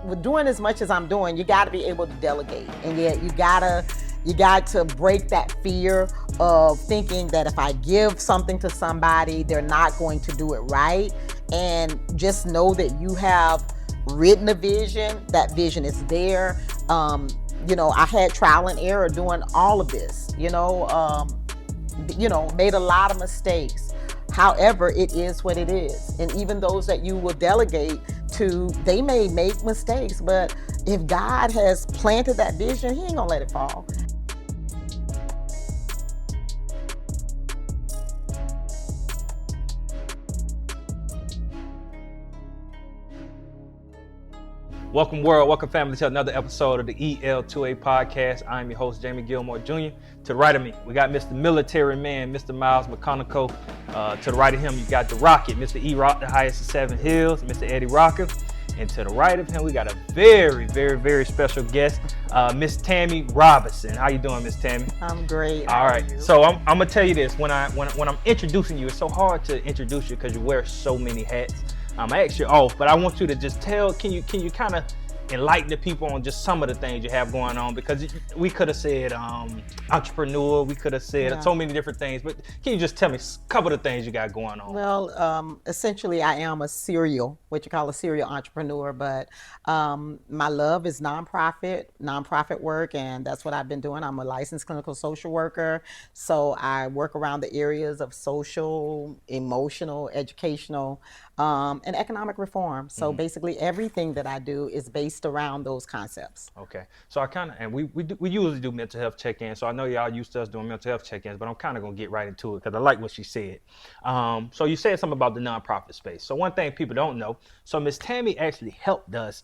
with doing as much as I'm doing, you got to be able to delegate, and yet you got to break that fear of thinking that if I give something to somebody, they're not going to do it right, and just know that you have written a vision. That vision is there. I had trial and error doing all of this. Made a lot of mistakes. However, it is what it is. And even those that you will delegate to, they may make mistakes, but if God has planted that vision, he ain't gonna let it fall. Welcome world, welcome family to another episode of the EL2A podcast. I'm your host, Jamie Gilmore Jr. To the right of me, we got Mr. Military Man, Mr. Miles McConaughey. To the right of him, you got the Rocket, Mr. E Rock, the highest of 7 hills, Mr. Eddie Rocker. And to the right of him, we got a very, very, very special guest, Miss Tami Robinson. How you doing, Miss Tami? I'm great. All right. So I'm gonna tell you this: when I'm introducing you, it's so hard to introduce you because you wear so many hats. I asked you off, but I want you to just tell. Can you kind of enlighten the people on just some of the things you have going on? Because we could have said entrepreneur, we could have said so many different things, but can you just tell me a couple of the things you got going on? Well, essentially I am what you call a serial entrepreneur, but my love is nonprofit work, and that's what I've been doing. I'm a licensed clinical social worker, so I work around the areas of social, emotional, educational, and economic reform. So basically everything that I do is based around those concepts. Okay. So we usually do mental health check-ins. So I know y'all used to us doing mental health check-ins, but I'm kind of going to get right into it because I like what she said. So you said something about the nonprofit space. So one thing people don't know, so Miss Tami actually helped us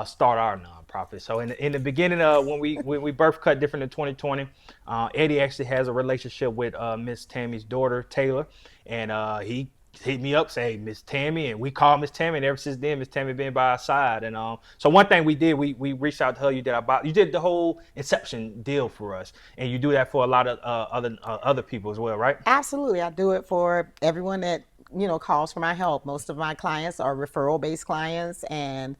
start our nonprofit. So in the beginning, when we birth cut different in 2020, Eddie actually has a relationship with Miss Tami's daughter, Taylor, and he hit me up, say Miss Tami, and we called Miss Tami, and ever since then, Miss Tami been by our side. And so one thing we did, we reached out to her. You did the whole Inception deal for us, and you do that for a lot of other people as well, right? Absolutely, I do it for everyone that calls for my help. Most of my clients are referral-based clients, and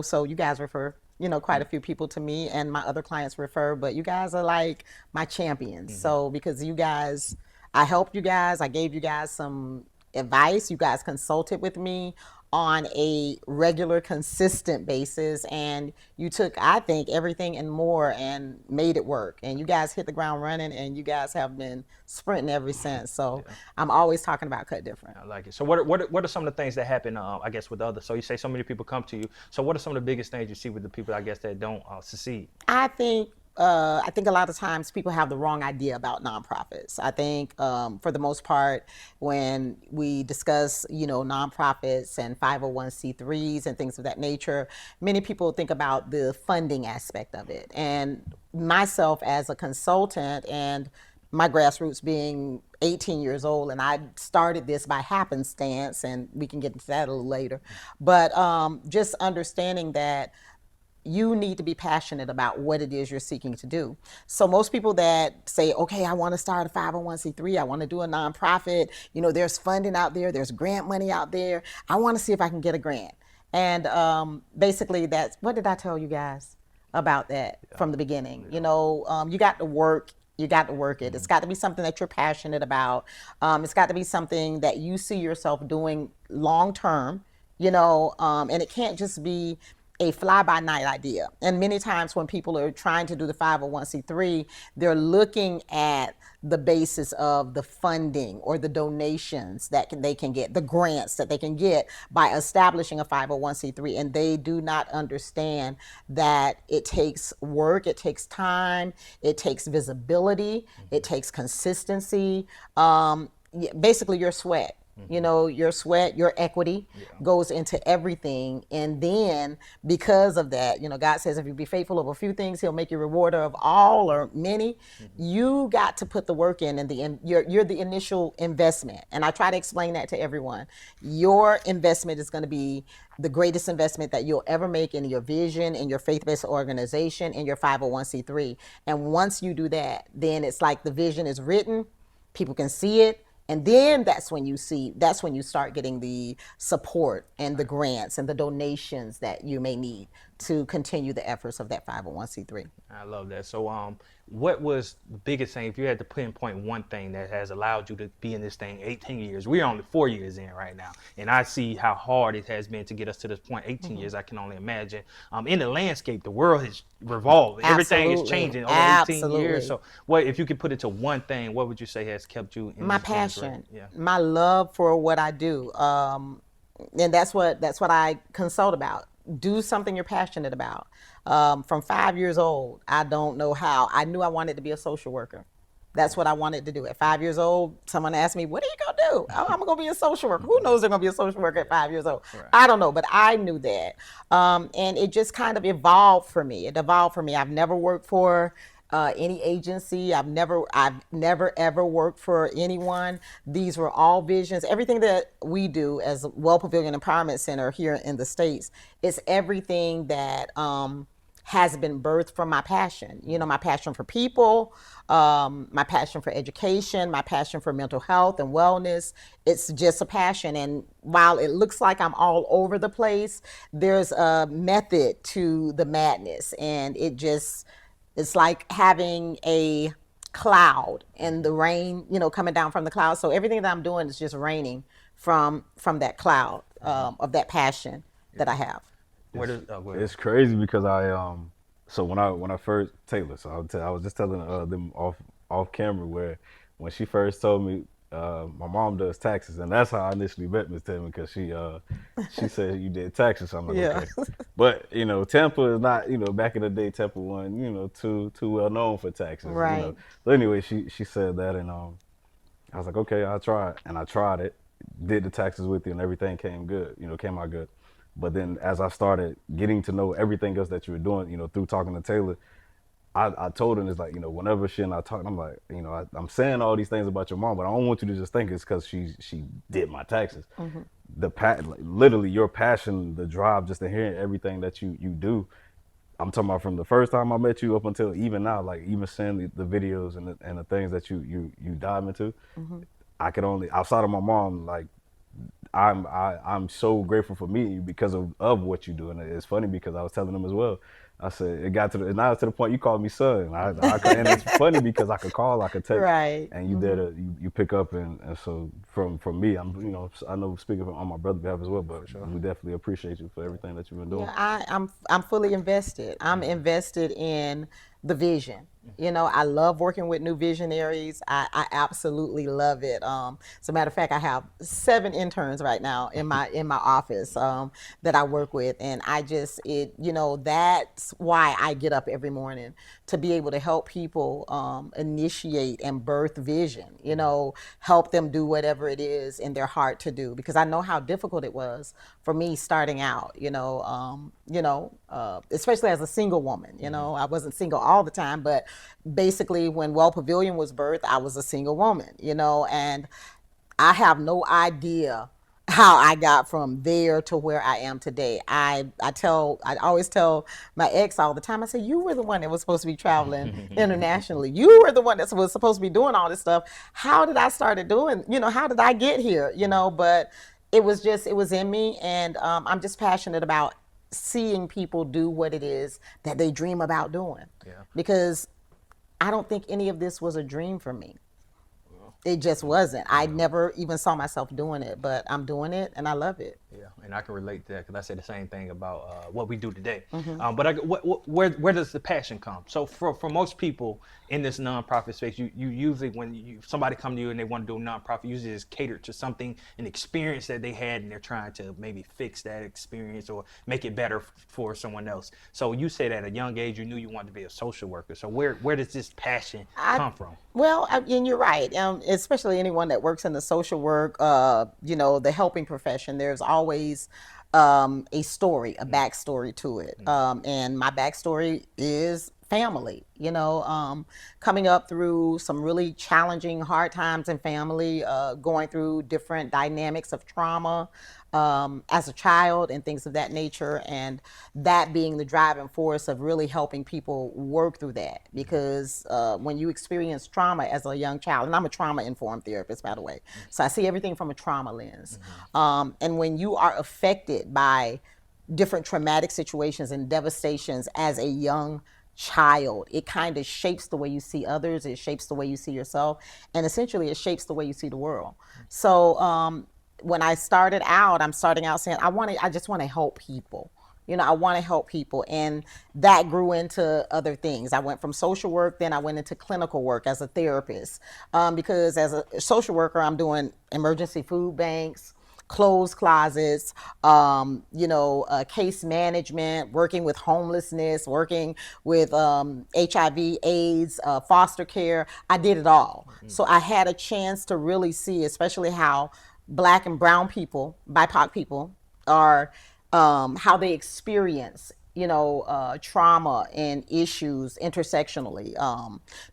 so you guys refer quite a few people to me, and my other clients refer, but you guys are like my champions. Mm-hmm. So because you guys, I helped you guys, I gave you guys some advice, you guys consulted with me on a regular, consistent basis, and you took, I think, everything and more and made it work. And you guys hit the ground running, and you guys have been sprinting ever since. So I'm always talking about cut different. I like it. So what are some of the things that happen, I guess, with others? So you say so many people come to you. So what are some of the biggest things you see with the people, I guess, that don't succeed? I think a lot of times people have the wrong idea about nonprofits. I think for the most part, when we discuss, nonprofits and 501c3s and things of that nature, many people think about the funding aspect of it. And myself as a consultant, and my grassroots being 18 years old, and I started this by happenstance, and we can get into that a little later. But just understanding that you need to be passionate about what it is you're seeking to do. So most people that say, okay, I want to start a 501c3, I want to do a nonprofit, there's funding out there, there's grant money out there, I want to see if I can get a grant. And basically that's, what did I tell you guys about that from the beginning? You got to work. You got to work it. It's got to be something that you're passionate about. It's got to be something that you see yourself doing long term, and it can't just be a fly-by-night idea. And many times when people are trying to do the 501c3, they're looking at the basis of the funding or the donations that they can get, the grants that they can get by establishing a 501c3, and they do not understand that it takes work, it takes time, it takes visibility, it takes consistency, basically your sweat. Your sweat, your equity goes into everything. And then because of that, God says, if you be faithful over a few things, he'll make you rewarder of all or many. You got to put the work in, and you're the initial investment. And I try to explain that to everyone. Your investment is going to be the greatest investment that you'll ever make in your vision, in your faith-based organization, in your 501c3. And once you do that, then it's like the vision is written, people can see it, And then that's when you start getting the support and the grants and the donations that you may need to continue the efforts of that 501c3. I love that. So, what was the biggest thing, if you had to pinpoint one thing that has allowed you to be in this thing 18 years? We're only 4 years in right now, and I see how hard it has been to get us to this point. 18 years, I can only imagine. In the landscape, the world has revolved. Everything is Absolutely. changing over 18 years. Absolutely. So, what if you could put it to one thing? What would you say has kept you in My this game? Right? passion, Yeah. my love for what I do. And that's what I consult about. Do something you're passionate about. From 5 years old, I don't know how, I knew I wanted to be a social worker. That's what I wanted to do. At 5 years old, someone asked me, "What are you gonna do?" "Oh, I'm gonna be a social worker." Who knows they're gonna be a social worker at 5 years old? Right. I don't know, but I knew that, and it just kind of evolved for me. It evolved for me. I've never worked for any agency. I've never ever worked for anyone. These were all visions. Everything that we do as Well Pavilion Empowerment Center here in the States is everything that has been birthed from my passion. You know, my passion for people, my passion for education, my passion for mental health and wellness. It's just a passion. And while it looks like I'm all over the place, there's a method to the madness. And it's like having a cloud and the rain, coming down from the cloud. So everything that I'm doing is just raining from that cloud of that passion that I have. Where It's does go ahead. it's crazy because so when I first Taylor, so I was just telling them off camera where when she first told me my mom does taxes, and that's how I initially met Miss Tammy, because she said you did taxes. So I'm like, Yeah. okay. But Tampa is not, back in the day, Tampa wasn't, too well known for taxes. Right. So anyway, she said that, and I was like, okay, I'll try it. And I tried it, did the taxes with you, and everything came good, came out good. But then as I started getting to know everything else that you were doing, through talking to Taylor, I told her, it's like, whenever she and I talk, I'm like, I'm saying all these things about your mom, but I don't want you to just think it's because she did my taxes. Like, literally your passion, the drive, just to hear everything that you do. I'm talking about from the first time I met you up until even now, like even seeing the videos and the things that you dive into. I could only, outside of my mom, like I'm so grateful for meeting you because of what you do. And it's funny because I was telling them as well. I said it got to and now it's to the point you called me son. And it's funny because I could call, I could text, Right. and you there to you pick up, and so from me, I'm I know speaking on my brother's behalf as well, but we definitely appreciate you for everything that you've been doing. Yeah, I'm fully invested. I'm invested in the vision. I love working with new visionaries. I absolutely love it. As a matter of fact, I have 7 interns right now in my office that I work with, and that's why I get up every morning, to be able to help people initiate and birth vision. Help them do whatever it is in their heart to do, because I know how difficult it was for me starting out. Especially as a single woman. I wasn't single all the time, but basically when Well Pavilion was birthed, I was a single woman. And I have no idea how I got from there to where I am today. I always tell my ex all the time, I say, you were the one that was supposed to be traveling internationally. You were the one that was supposed to be doing all this stuff. How did I start doing, how did I get here? But it was in me. And I'm just passionate about seeing people do what it is that they dream about doing. Yeah. Because I don't think any of this was a dream for me. It just wasn't. I never even saw myself doing it, but I'm doing it and I love it. Yeah, and I can relate to that because I say the same thing about what we do today. But where does the passion come? So for most people in this nonprofit space, you usually when somebody come to you and they want to do a nonprofit, usually it's catered to something, an experience that they had, and they're trying to maybe fix that experience or make it better for someone else. So you said at a young age you knew you wanted to be a social worker. So where does this passion come from? Well, and you're right. Especially anyone that works in the social work, the helping profession, there's always a story, a backstory to it. And my backstory is family, coming up through some really challenging, hard times in family, going through different dynamics of trauma as a child and things of that nature. And that being the driving force of really helping people work through that. Because when you experience trauma as a young child, and I'm a trauma informed therapist, by the way, so I see everything from a trauma lens. And when you are affected by different traumatic situations and devastations as a young child, it kind of shapes the way you see others, it shapes the way you see yourself, and essentially it shapes the way you see the world. So when I started out, I'm starting out saying I just want to help people. I want to help people. And that grew into other things. I went from social work, then I went into clinical work as a therapist. Because as a social worker, I'm doing emergency food banks, clothes closets, case management, working with homelessness, working with HIV, AIDS, foster care. I did it all. So I had a chance to really see, especially how Black and brown people, BIPOC people, are how they experience trauma and issues intersectionally,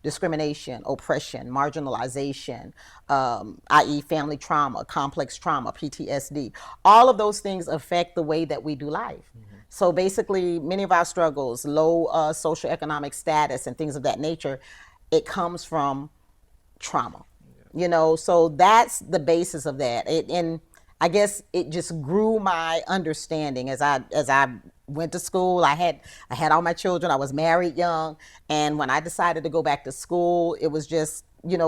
discrimination, oppression, marginalization, i.e. family trauma, complex trauma, PTSD. All of those things affect the way that we do life. So basically, many of our struggles, low socioeconomic status and things of that nature, it comes from trauma. So that's the basis of that. And I guess it just grew my understanding as I went to school. I had all my children. I was married young, and when I decided to go back to school, it was just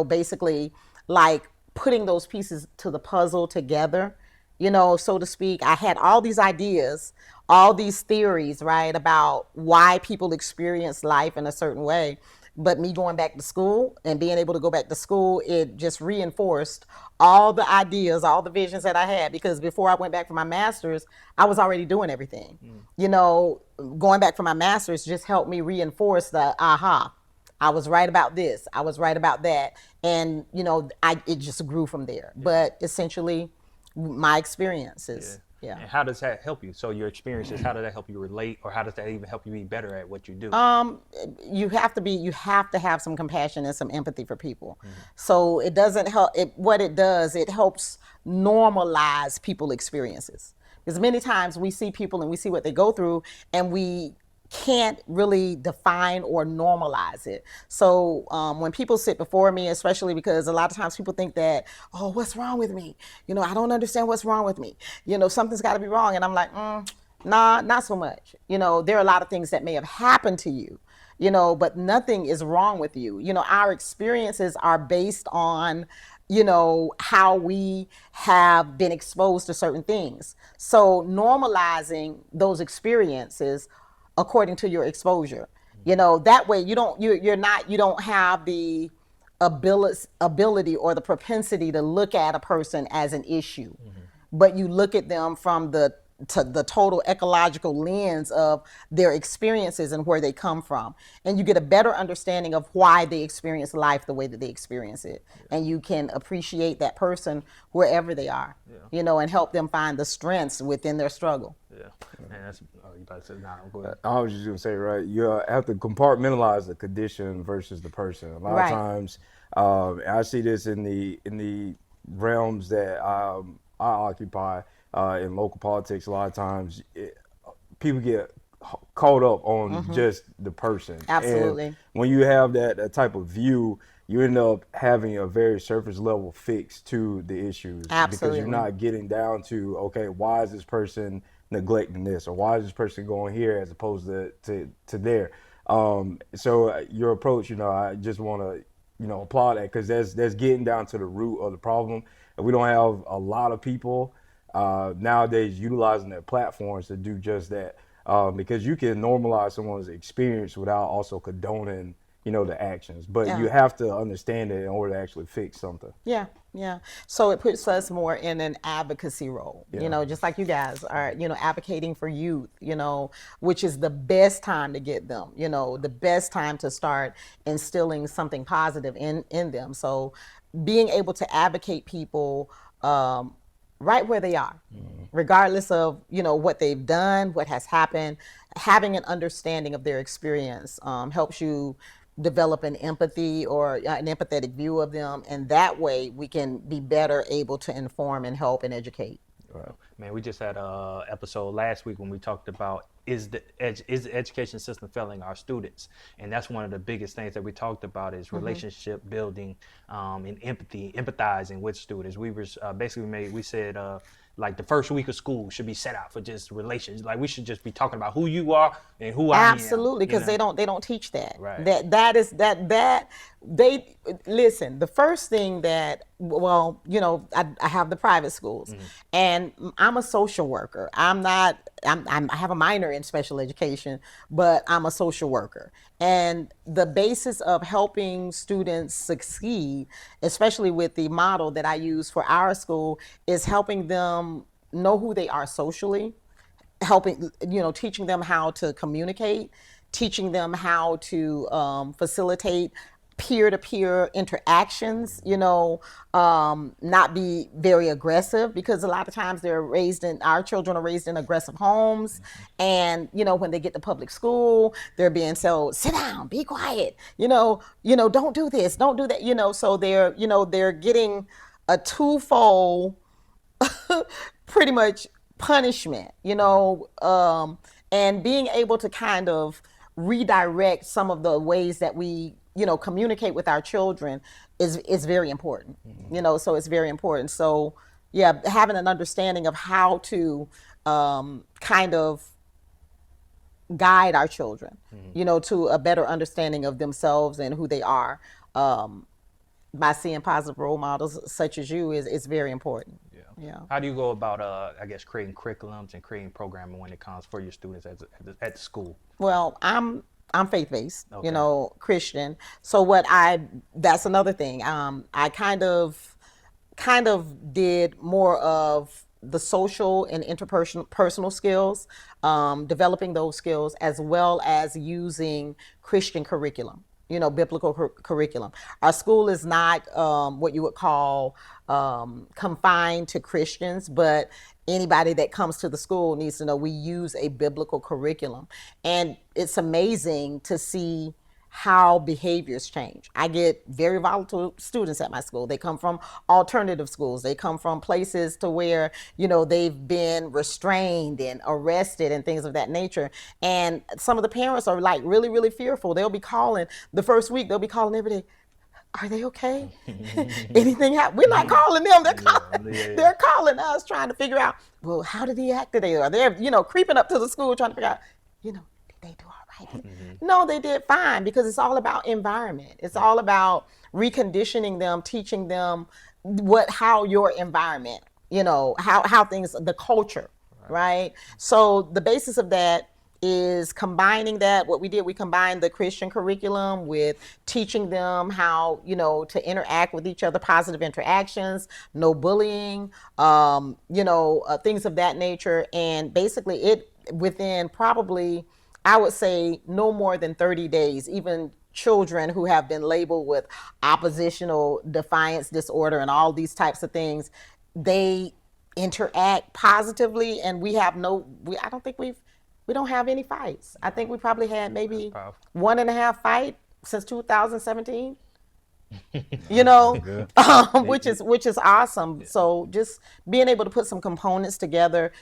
basically like putting those pieces to the puzzle together, so to speak. I had all these ideas, all these theories, right, about why people experience life in a certain way. But me going back to school and being able to go back to school, it just reinforced all the ideas, all the visions that I had. Because before I went back for my master's, I was already doing everything. Going back for my master's just helped me reinforce the I was right about this, I was right about that. And, it just grew from there. But essentially, my experiences. Yeah. And how does that help you? So your experiences, how does that help you relate, or how does that even help you be better at what you do? You have to have some compassion and some empathy for people. So it doesn't help. What it does, it helps normalize people experiences. Because many times we see people and we see what they go through, and we can't really define or normalize it. So when people sit before me, especially because a lot of times people think that, oh, what's wrong with me? I don't understand what's wrong with me. Something's got to be wrong. And I'm like, nah, not so much. There are a lot of things that may have happened to you, but nothing is wrong with you. Our experiences are based on how we have been exposed to certain things. So normalizing those experiences according to your exposure, that way you don't have the ability or the propensity to look at a person as an issue, but you look at them from the total ecological lens of their experiences and where they come from, and you get a better understanding of why they experience life the way that they experience it, and you can appreciate that person wherever they are, and help them find the strengths within their struggle. Yeah, man, that's you about to say nah, go ahead. I was just gonna say, right? You have to compartmentalize the condition versus the person. A lot of times, I see this in the realms that I occupy in local politics. A lot of times, people get caught up on just the person. Absolutely. And when you have that type of view, you end up having a very surface level fix to the issues. Absolutely. Because you're not getting down to, okay, why is this person neglecting this, or why is this person going here as opposed to there. So your approach, I just want to applaud that, because that's getting down to the root of the problem. And we don't have a lot of people nowadays utilizing their platforms to do just that, because you can normalize someone's experience without also condoning the actions, but you have to understand it in order to actually fix something. Yeah. So it puts us more in an advocacy role, just like you guys are, advocating for youth, which is the best time to get them, the best time to start instilling something positive in them. So being able to advocate people right where they are, regardless of, what they've done, what has happened. Having an understanding of their experience helps you develop an empathy or an empathetic view of them, and that way we can be better able to inform and help and educate. Man, we just had a episode last week when we talked about is the education system failing our students, and that's one of the biggest things that we talked about is relationship building and empathizing with students. We were we said like the first week of school should be set out for just relations. Like we should just be talking about who you are and who I am. Absolutely, because they don't teach that. Right. That they listen. The first thing that I have the private schools, and I'm a social worker. I have a minor in special education, but I'm a social worker. And the basis of helping students succeed, especially with the model that I use for our school, is helping them know who they are socially, teaching them how to communicate, teaching them how to facilitate peer-to-peer interactions, not be very aggressive, because a lot of times our children are raised in aggressive homes, and when they get to public school, they're being told, sit down, be quiet, don't do this, don't do that, so they're getting a twofold pretty much punishment, and being able to kind of redirect some of the ways that we communicate with our children is very important. So it's very important. So yeah, having an understanding of how to kind of guide our children, to a better understanding of themselves and who they are, by seeing positive role models such as you is very important. Yeah. How do you go about, creating curriculums and creating programming when it comes for your students at the school? Well, I'm faith-based, Okay. Christian. So that's another thing. I kind of did more of the social and interpersonal skills, developing those skills, as well as using Christian curriculum, biblical curriculum. Our school is not what you would call confined to Christians, but anybody that comes to the school needs to know we use a biblical curriculum. And it's amazing to see how behaviors change. I get very volatile students at my school. They come from alternative schools. They come from places to where, they've been restrained and arrested and things of that nature. And some of the parents are like really, really fearful. They'll be calling the first week, they'll be calling every day. Are they okay? Anything happen? We're not calling them. They're calling us, trying to figure out, well, how did he act today? Or they're, creeping up to the school trying to figure out, did they do all right? No, they did fine, because it's all about environment. It's all about reconditioning them, teaching them how your environment, how things, the culture, right? So the basis of that is combining that. What we did, we combined the Christian curriculum with teaching them how, to interact with each other, positive interactions, no bullying, things of that nature. And basically it, within probably, I would say no more than 30 days, even children who have been labeled with oppositional defiance disorder and all these types of things, they interact positively, and I don't think we don't have any fights. I think we probably had maybe 1.5 fight since 2017. Which is awesome. So just being able to put some components together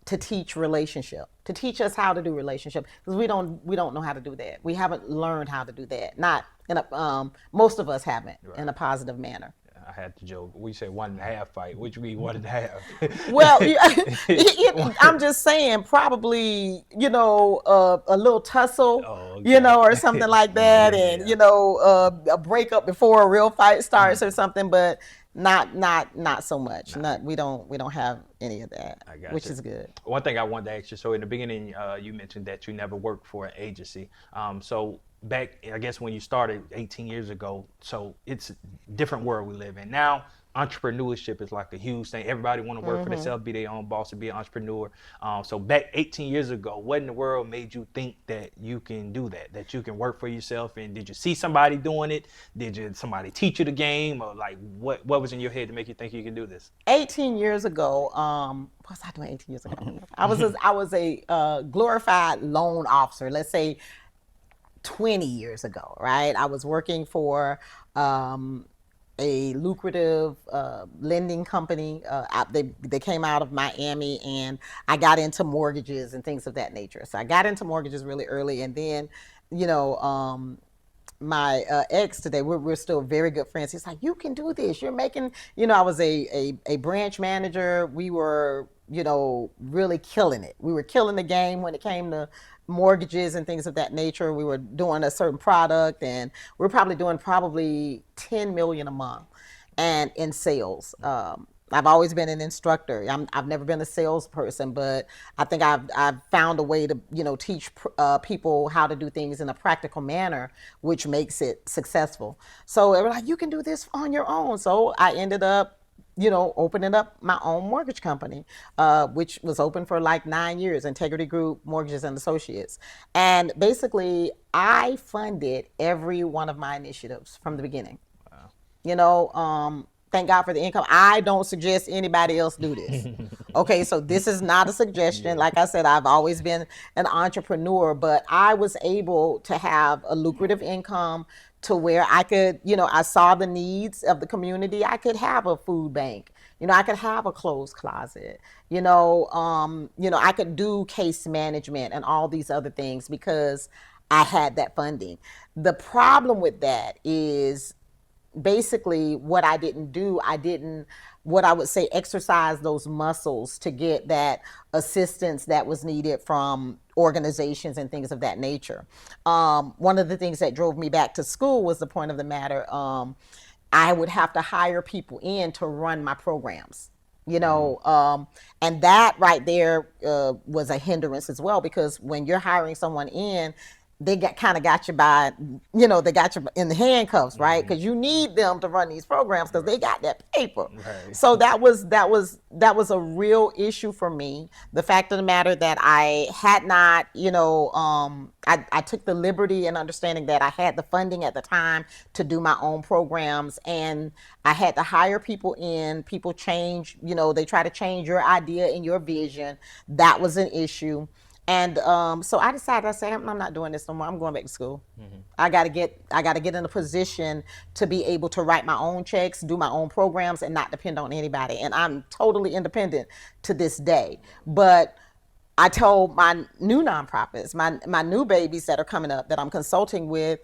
to teach relationship, to teach us how to do relationship, because we don't know how to do that. We haven't learned how to do that. Not in a most of us haven't in a positive manner. I had to joke. We say 1.5 fight. What you mean 1.5? Well, I'm just saying, probably, a little tussle, or something like that, and a breakup before a real fight starts or something, but not so much. We don't have any of that, which is good. One thing I wanted to ask you. So in the beginning, you mentioned that you never worked for an agency. So back, I guess, when you started 18 years ago. So it's a different world we live in now. Entrepreneurship is like a huge thing. Everybody want to work for themselves, be their own boss, and be an entrepreneur. So back 18 years ago, what in the world made you think that you can do that? That you can work for yourself? And did you see somebody doing it? Did somebody teach you the game, or like what was in your head to make you think you can do this? 18 years ago, what was I doing 18 years ago? I was a glorified loan officer, let's say 20 years ago, right? I was working for a lucrative lending company. They came out of Miami, and I got into mortgages and things of that nature. So I got into mortgages really early, and then, you know, my ex today, we're still very good friends. He's like, you can do this. You're making, I was a branch manager. We were, really killing it. We were killing the game when it came to mortgages and things of that nature. We were doing a certain product, and we are probably doing 10 million a month and in sales. I've always been an instructor. I've never been a salesperson, but I think I've found a way to teach people how to do things in a practical manner, which makes it successful. So they were like, you can do this on your own. So I ended up opening up my own mortgage company, which was open for like 9 years, Integrity Group Mortgages and Associates. And basically, I funded every one of my initiatives from the beginning. Thank God for the income. I don't suggest anybody else do this. Okay, so this is not a suggestion. Like I said, I've always been an entrepreneur, but I was able to have a lucrative income to where I could, I saw the needs of the community. I could have a food bank. I could have a clothes closet. I could do case management and all these other things because I had that funding. The problem with that is basically what I didn't do, what I would say, exercise those muscles to get that assistance that was needed from organizations and things of that nature. One of the things that drove me back to school was the point of the matter. I would have to hire people in to run my programs. And that right there was a hindrance as well, because when you're hiring someone in, they got you by, they got you in the handcuffs, right? Because you need them to run these programs because they got that paper. Right. So that was a real issue for me. The fact of the matter that I had not, I took the liberty and understanding that I had the funding at the time to do my own programs, and I had to hire people in. People change, they try to change your idea and your vision. That was an issue. And so I decided, I said, I'm not doing this no more. I'm going back to school. I gotta get in a position to be able to write my own checks, do my own programs, and not depend on anybody. And I'm totally independent to this day. But I told my new nonprofits, my new babies that are coming up that I'm consulting with,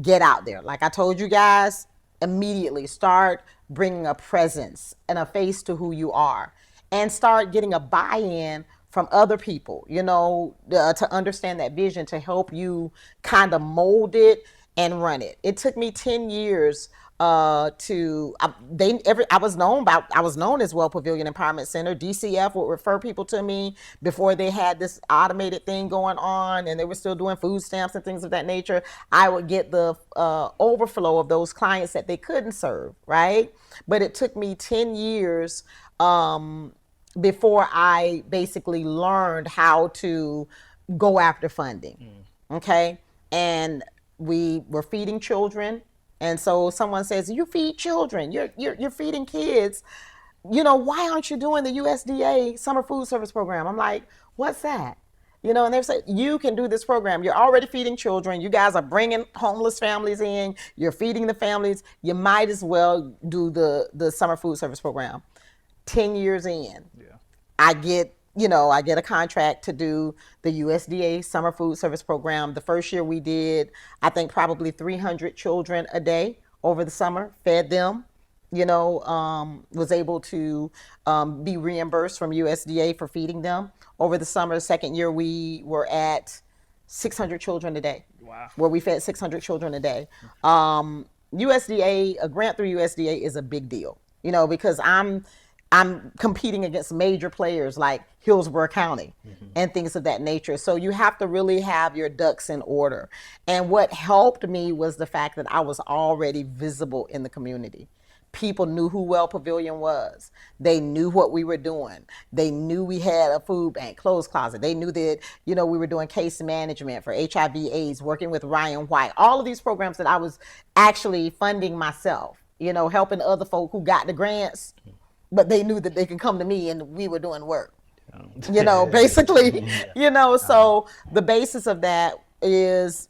get out there. Like I told you guys, immediately start bringing a presence and a face to who you are, and start getting a buy-in from other people, to understand that vision, to help you kind of mold it and run it. It took me 10 years I was known as Well Pavilion Empowerment Center. DCF would refer people to me before they had this automated thing going on, and they were still doing food stamps and things of that nature. I would get the overflow of those clients that they couldn't serve, right? But it took me 10 years before I basically learned how to go after funding. Okay. And we were feeding children. And so someone says, you feed children, you're feeding kids. Why aren't you doing the USDA Summer Food Service Program? I'm like, what's that? And they say, you can do this program. You're already feeding children. You guys are bringing homeless families in. You're feeding the families. You might as well do the Summer Food Service Program. 10 years in, I get a contract to do the USDA Summer Food Service Program. The first year we did, I think, probably 300 children a day over the summer, fed them, was able to be reimbursed from USDA for feeding them over the summer. The second year we were at 600 children a day. Wow. Where we fed 600 children a day. USDA, a grant through USDA is a big deal, because I'm competing against major players like Hillsborough County and things of that nature. So you have to really have your ducks in order. And what helped me was the fact that I was already visible in the community. People knew who Well Pavilion was. They knew what we were doing. They knew we had a food bank, clothes closet. They knew that, we were doing case management for HIV/AIDS, working with Ryan White. All of these programs that I was actually funding myself, helping other folk who got the grants, but they knew that they could come to me and we were doing work. Basically, so the basis of that is,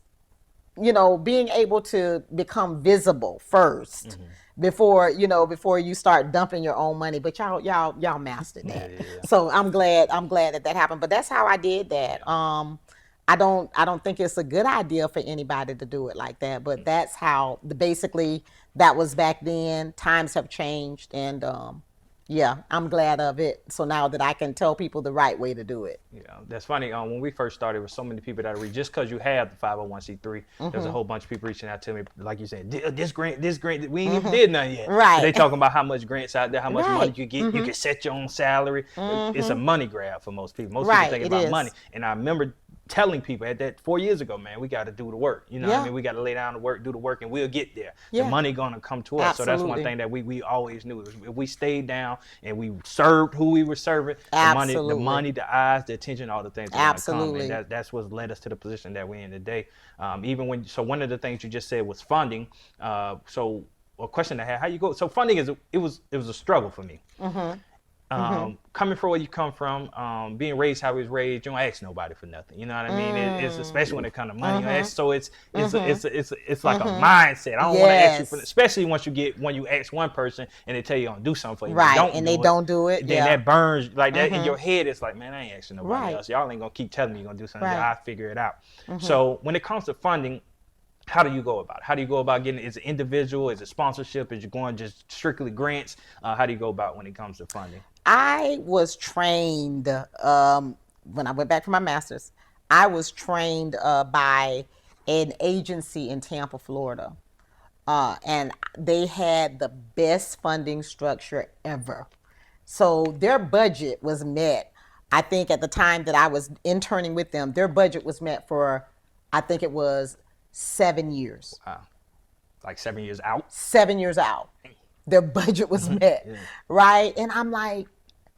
being able to become visible first before you start dumping your own money. But y'all mastered that. So I'm glad that happened. But that's how I did that. I don't think it's a good idea for anybody to do it like that, but that's how basically that was back then. Times have changed, and yeah, I'm glad of it. So now that I can tell people the right way to do it. Yeah, that's funny. When we first started, there were so many people that read. Just because you have the 501c3, there's a whole bunch of people reaching out to me, like you said, this grant, we ain't even did nothing yet. Right. They talking about how much grants out there, how much money you get. You can set your own salary. It's a money grab for most people. Most people think about money. And I remember telling people at that 4 years ago, man, we got to do the work. What I mean? We got to lay down the work, do the work, and we'll get there. The money gonna come to us. Absolutely. So that's one thing that we always knew. If we stayed down and we served who we were serving, the money, the eyes, the attention, all the things that come. And that's what led us to the position that we're in today. One of the things you just said was funding. So a question I had, how you go? So funding it was a struggle for me. Coming from where you come from, being raised how we was raised, you don't ask nobody for nothing. You know what I mean? It's especially when it comes to money. So it's like a mindset. I don't want to ask you for, especially when you ask one person and they tell you don't do something for you. Right, they don't do it. Then that burns like that in your head. It's like, man, I ain't asking nobody else. Y'all ain't gonna keep telling me you're gonna do something. I'll figure it out. So when it comes to funding, how do you go about it? How do you go about getting it? Is it individual? Is it sponsorship? Is you going just strictly grants? How do you go about when it comes to funding? I was trained when I went back for my master's. I was trained by an agency in Tampa, Florida, and they had the best funding structure ever. So their budget was met. I think at the time that I was interning with them, their budget was met for, I think it was 7 years. Wow. Like 7 years out? 7 years out. Their budget was met, right? And I'm like,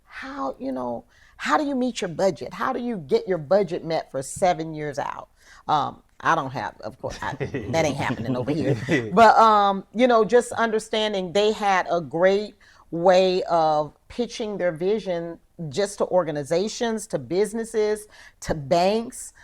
how do you meet your budget? How do you get your budget met for 7 years out? I don't have, of course, that ain't happening over here. But, just understanding they had a great way of pitching their vision just to organizations, to businesses, to banks.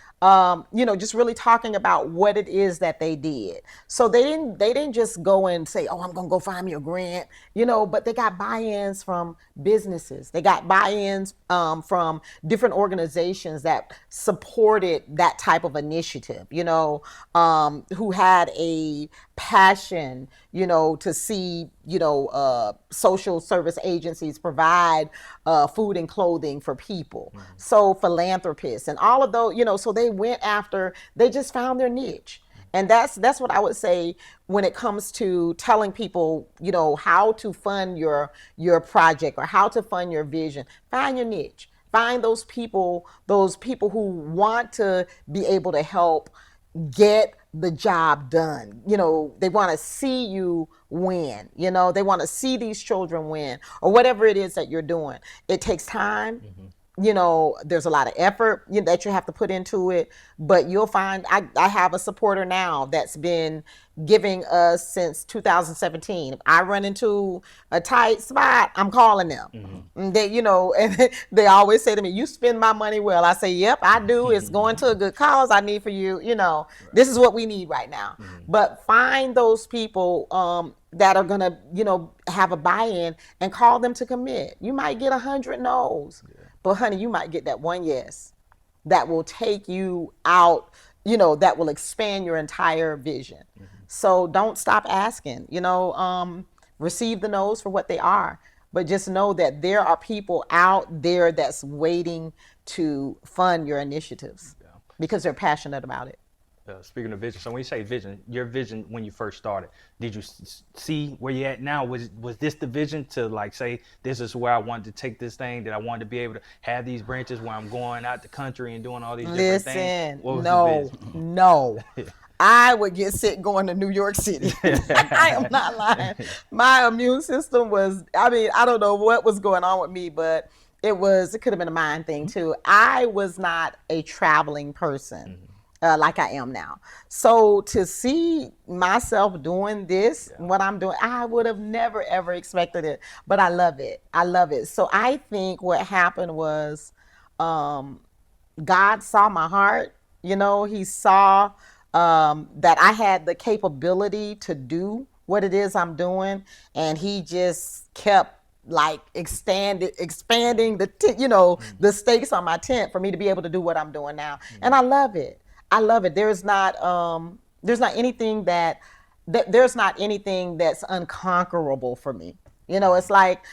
Just really talking about what it is that they did. So they didn't just go and say, oh, I'm going to go find me a grant, but they got buy-ins from businesses. They got buy-ins from different organizations that supported that type of initiative, who had a passion, to see, social service agencies provide food and clothing for people. So philanthropists and all of those, so they just found their niche. And that's what I would say when it comes to telling people, how to fund your project or how to fund your vision. Find your niche. Find those people who want to be able to help get the job done. They want to see you win. They want to see these children win, or whatever it is that you're doing. It takes time. There's a lot of effort that you have to put into it, but you'll find I have a supporter now that's been giving us since 2017. If I run into a tight spot, I'm calling them. And they, and they always say to me, you spend my money well. I say, yep, I do. It's going to a good cause. I need for you, this is what we need right now. But find those people that are gonna, have a buy-in and call them to commit. You might get 100 no's. But honey, you might get that one yes that will take you out, that will expand your entire vision. So don't stop asking, receive the no's for what they are. But just know that there are people out there that's waiting to fund your initiatives because they're passionate about it. Speaking of vision, so when you say vision, your vision when you first started, did you see where you're at now? Was this the vision to like say this is where I wanted to take this thing? That I wanted to be able to have these branches where I'm going out the country and doing all these different things? Listen, What was the no, vision? no. I would get sick going to New York City. I am not lying. My immune system was, I mean, I don't know what was going on with me, but it could have been a mind thing too. I was not a traveling person. Like I am now. So to see myself doing this, what I'm doing, I would have never ever expected it. But I love it. I love it. So I think what happened was God saw my heart. You know, He saw that I had the capability to do what it is I'm doing, and He just kept like expanding the stakes on my tent for me to be able to do what I'm doing now, and I love it. I love it. There's not anything there's not anything that's unconquerable for me. You know, it's like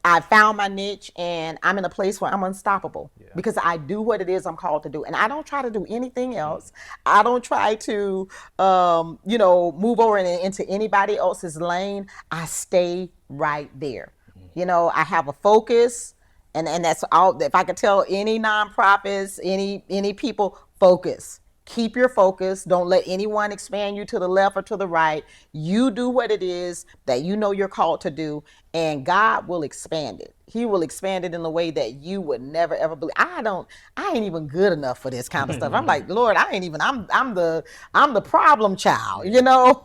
I found my niche and I'm in a place where I'm unstoppable because I do what it is I'm called to do. And I don't try to do anything else. I don't try to, move over into anybody else's lane. I stay right there. You know, I have a focus, and that's all. If I could tell any nonprofits, any people, focus. Keep your focus. Don't let anyone expand you to the left or to the right. You do what it is that you know you're called to do, and God will expand it. He will expand it in a way that you would never ever believe. I ain't even good enough for this kind of stuff. I'm like, Lord, I'm the problem child, you know.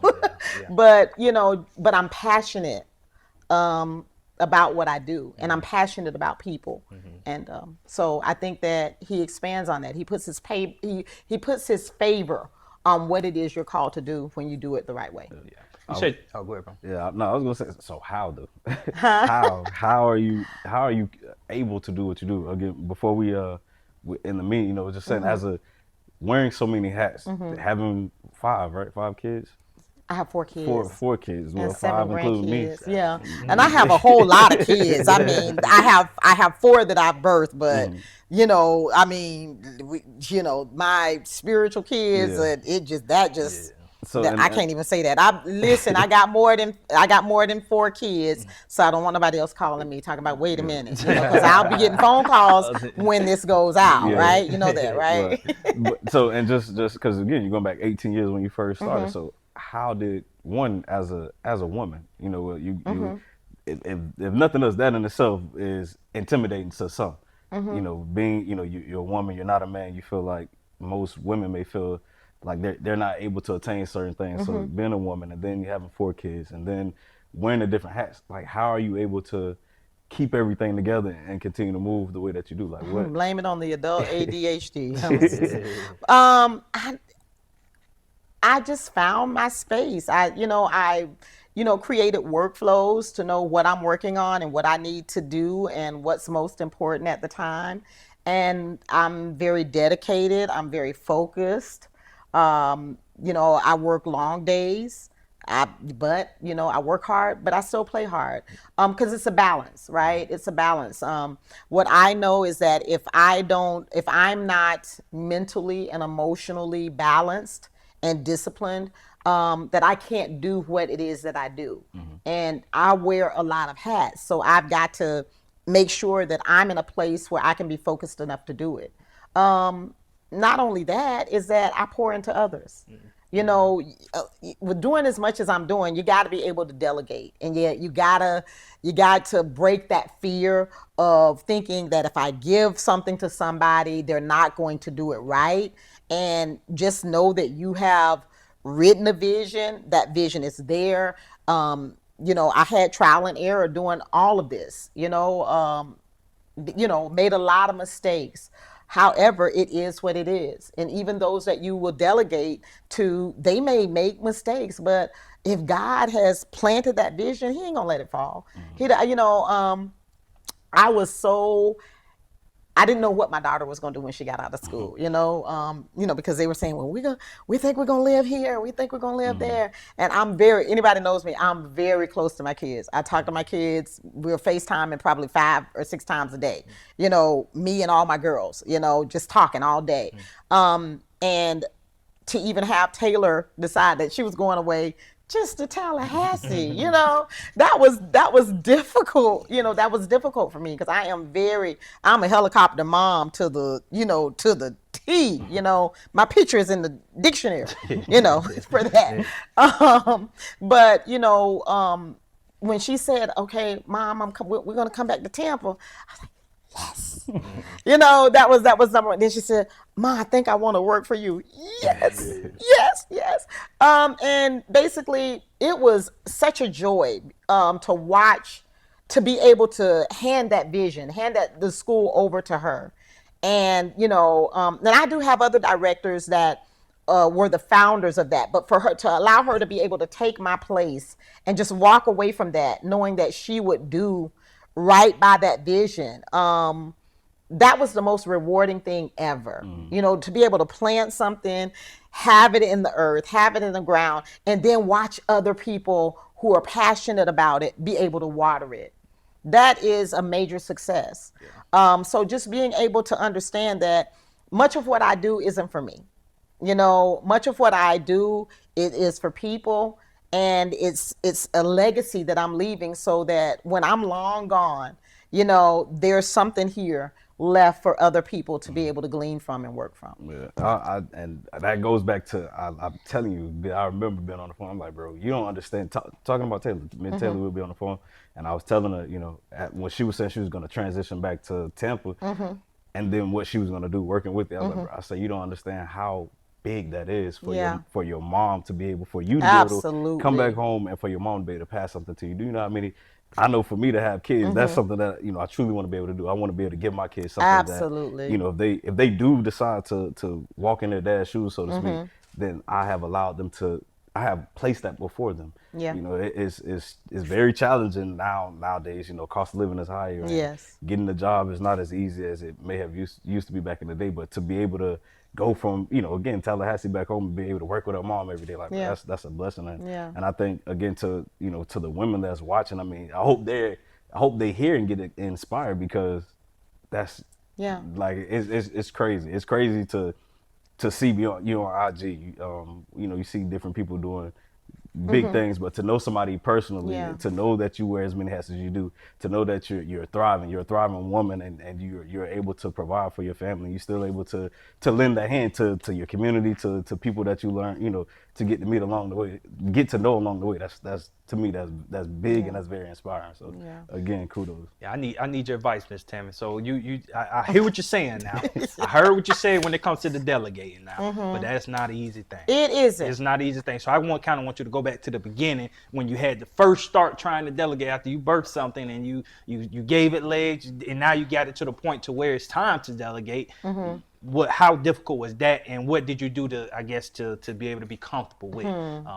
But I'm passionate about what I do, and I'm passionate about people, and so I think that He expands on that. He puts he puts His favor on what it is you're called to do when you do it the right way. You said, "Oh, go ahead, bro." Yeah, no, I was gonna say. So how do? how are you able to do what you do? Again, before we in the meeting, just saying as a wearing so many hats, having five kids. I have 4 kids. Four kids. Well, And 7 5 including me. grandkids. Yeah, and I have a whole lot of kids. I mean, I have 4 that I've birthed, but my spiritual kids, So I can't even say that. I got more than 4 kids, so I don't want nobody else calling me talking about wait a minute, because I'll be getting phone calls when this goes out, right? You know that, right? But, so and just because again, you're going back 18 years when you first started. So how did one as a woman, you if nothing else, that in itself is intimidating to some. Being you're a woman, you're not a man. You feel like most women may feel like they're not able to attain certain things. So being a woman, and then you having 4 kids, and then wearing the different hats, like how are you able to keep everything together and continue to move the way that you do? Like what? Blame it on the adult ADHD. I just found my space. I created workflows to know what I'm working on and what I need to do and what's most important at the time. And I'm very dedicated. I'm very focused. I work long days. I work hard, but I still play hard because it's a balance, right? It's a balance. What I know is that if I'm not mentally and emotionally balanced and disciplined, that I can't do what it is that I do. And I wear a lot of hats, so I've got to make sure that I'm in a place where I can be focused enough to do it. Not only that, is that I pour into others. With doing as much as I'm doing, you got to be able to delegate, and you got to break that fear of thinking that if I give something to somebody, they're not going to do it right, and just know that you have written a vision. That vision is there. I had trial and error doing all of this. Made a lot of mistakes. However, it is what it is. And even those that you will delegate to, they may make mistakes, but if God has planted that vision, He ain't gonna let it fall. I didn't know what my daughter was gonna do when she got out of school, because they were saying, well, we think we're gonna live here, we think we're gonna live there. And anybody knows me, I'm very close to my kids. I talk to my kids, we're FaceTiming probably 5 or 6 times a day, me and all my girls, just talking all day. And to even have Taylor decide that she was going away just to Tallahassee, that was difficult. That was difficult for me because I'm a helicopter mom to the T. My picture is in the dictionary, for that. But when she said, "Okay, Mom, we're gonna come back to Tampa," I was like, yes. That was number one. Then she said, "Ma, I think I want to work for you." Yes, yes, yes. And basically, it was such a joy to watch, to be able to hand that vision, hand the school over to her. And then I do have other directors that were the founders of that, but for her to allow her to be able to take my place and just walk away from that, knowing that she would do right by that vision. That was the most rewarding thing ever. To be able to plant something, have it in the earth, have it in the ground, and then watch other people who are passionate about it be able to water it. That is a major success. So just being able to understand that much of what I do isn't for me. Much of what I do, it is for people, and it's a legacy that I'm leaving so that when I'm long gone, there's something here left for other people to be able to glean from and work from. Yeah, and that goes back to I'm telling you, I remember being on the phone. I'm like, bro, you don't understand. Talking about Taylor, me and Taylor would be on the phone, and I was telling her, when she was saying she was going to transition back to Tampa, and then what she was going to do working with it. I was like, bro, I said, you don't understand how big that is for your mom to be able, for you to be able to come back home and for your mom to be able to pass something to you. Do you know how many? I know for me to have kids, that's something that I truly want to be able to do. I want to be able to give my kids something that if they do decide to walk in their dad's shoes, so to speak, then I have allowed them to. I have placed that before them. Yeah. It's very challenging nowadays. Cost of living is higher. And getting a job is not as easy as it may have used to be back in the day. But to be able to go from, again, Tallahassee back home and be able to work with her mom every day, that's a blessing. And I think, again, to the women that's watching, I mean, I hope they hear and get inspired, because that's like it's crazy. It's crazy to see you on IG. You see different people doing big things, but to know somebody personally, to know that you wear as many hats as you do, to know that you're a thriving woman, and you're able to provide for your family, you're still able to lend a hand to your community, to people that you learn, to get to meet along the way, get to know along the way. That's to me, that's big, and that's very inspiring. So again, kudos. Yeah, I need your advice, Miss Tami. So I hear what you're saying now. I heard what you said when it comes to the delegating now, but that's not an easy thing. It isn't. It's not an easy thing. So I want you to go back to the beginning when you had to first start trying to delegate after you birthed something and you gave it legs, and now you got it to the point to where it's time to delegate. How difficult was that, and what did you do to be able to be comfortable with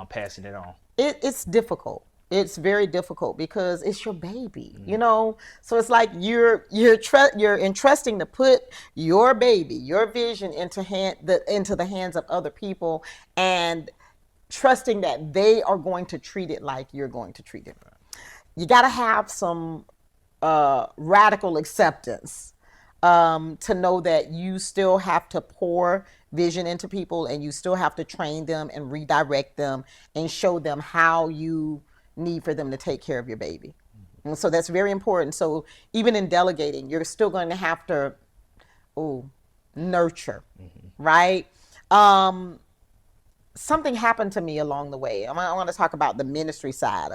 passing it on? It's difficult. It's very difficult because it's your baby, So it's like you're entrusting to put your baby, your vision into the hands of other people, and trusting that they are going to treat it like you're going to treat it. You got to have some radical acceptance to know that you still have to pour vision into people, and you still have to train them and redirect them and show them how you need for them to take care of your baby. And so that's very important. So even in delegating, you're still going to have to nurture, right? Something happened to me along the way. I want to talk about the ministry side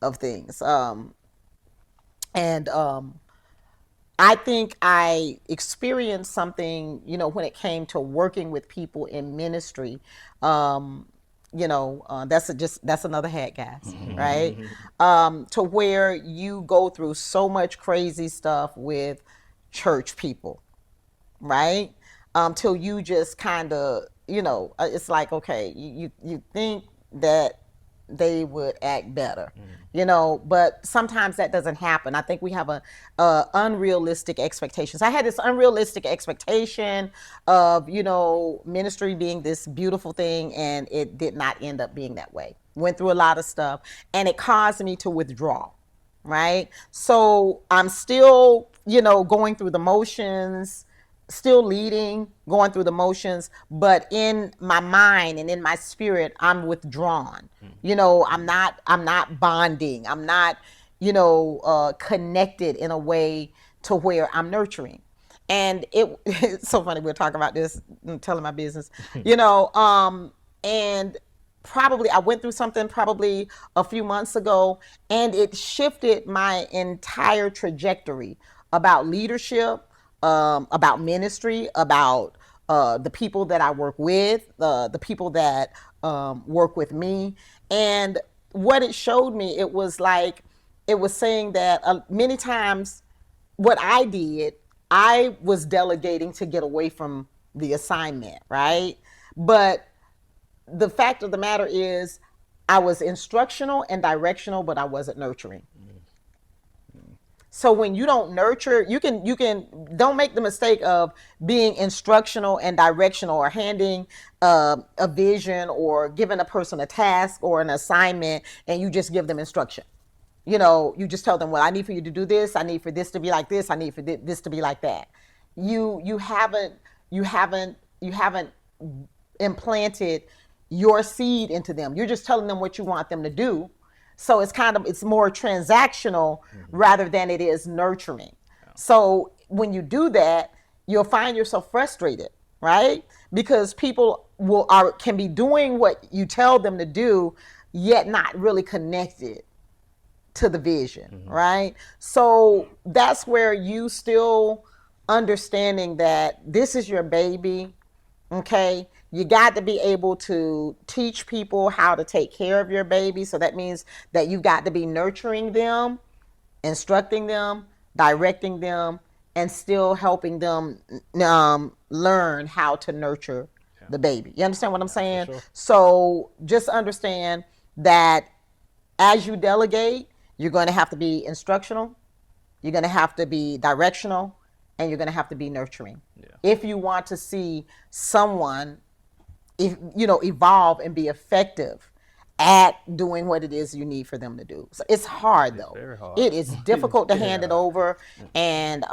of things. I think I experienced something, when it came to working with people in ministry. That's another hat, guys, right? To where you go through so much crazy stuff with church people, right? Till you just kind of, it's like, okay, you think that they would act better, but sometimes that doesn't happen. I think we have a unrealistic expectations. I had this unrealistic expectation of, ministry being this beautiful thing, and it did not end up being that way. Went through a lot of stuff, and it caused me to withdraw, right? So I'm still, going through the motions, still leading, going through the motions, but in my mind and in my spirit, I'm withdrawn. I'm not bonding. I'm not, connected in a way to where I'm nurturing. And it's so funny. We're talking about this, telling my business, and probably I went through something probably a few months ago, and it shifted my entire trajectory about leadership, about ministry, about the people that I work with, the people that work with me. And what it showed me, it was saying that many times what I did, I was delegating to get away from the assignment, right? But the fact of the matter is, I was instructional and directional, but I wasn't nurturing. So when you don't nurture, you can don't make the mistake of being instructional and directional, or handing a vision, or giving a person a task or an assignment, and you just give them instruction. You just tell them, well, I need for you to do this. I need for this to be like this. I need for this to be like that. You haven't implanted your seed into them. You're just telling them what you want them to do. So it's more transactional rather than it is nurturing. Yeah. So when you do that, you'll find yourself frustrated, right? Because people can be doing what you tell them to do, yet not really connected to the vision, right? So that's where you still understanding that this is your baby, okay? You got to be able to teach people how to take care of your baby. So that means that you've got to be nurturing them, instructing them, directing them, and still helping them learn how to nurture the baby. You understand what I'm saying? Sure. So just understand that as you delegate, you're going to have to be instructional, you're going to have to be directional, and you're going to have to be nurturing. Yeah. If you want to see someone evolve and be effective at doing what it is you need for them to do. So it's hard though. Very hard. It is difficult to hand it over. And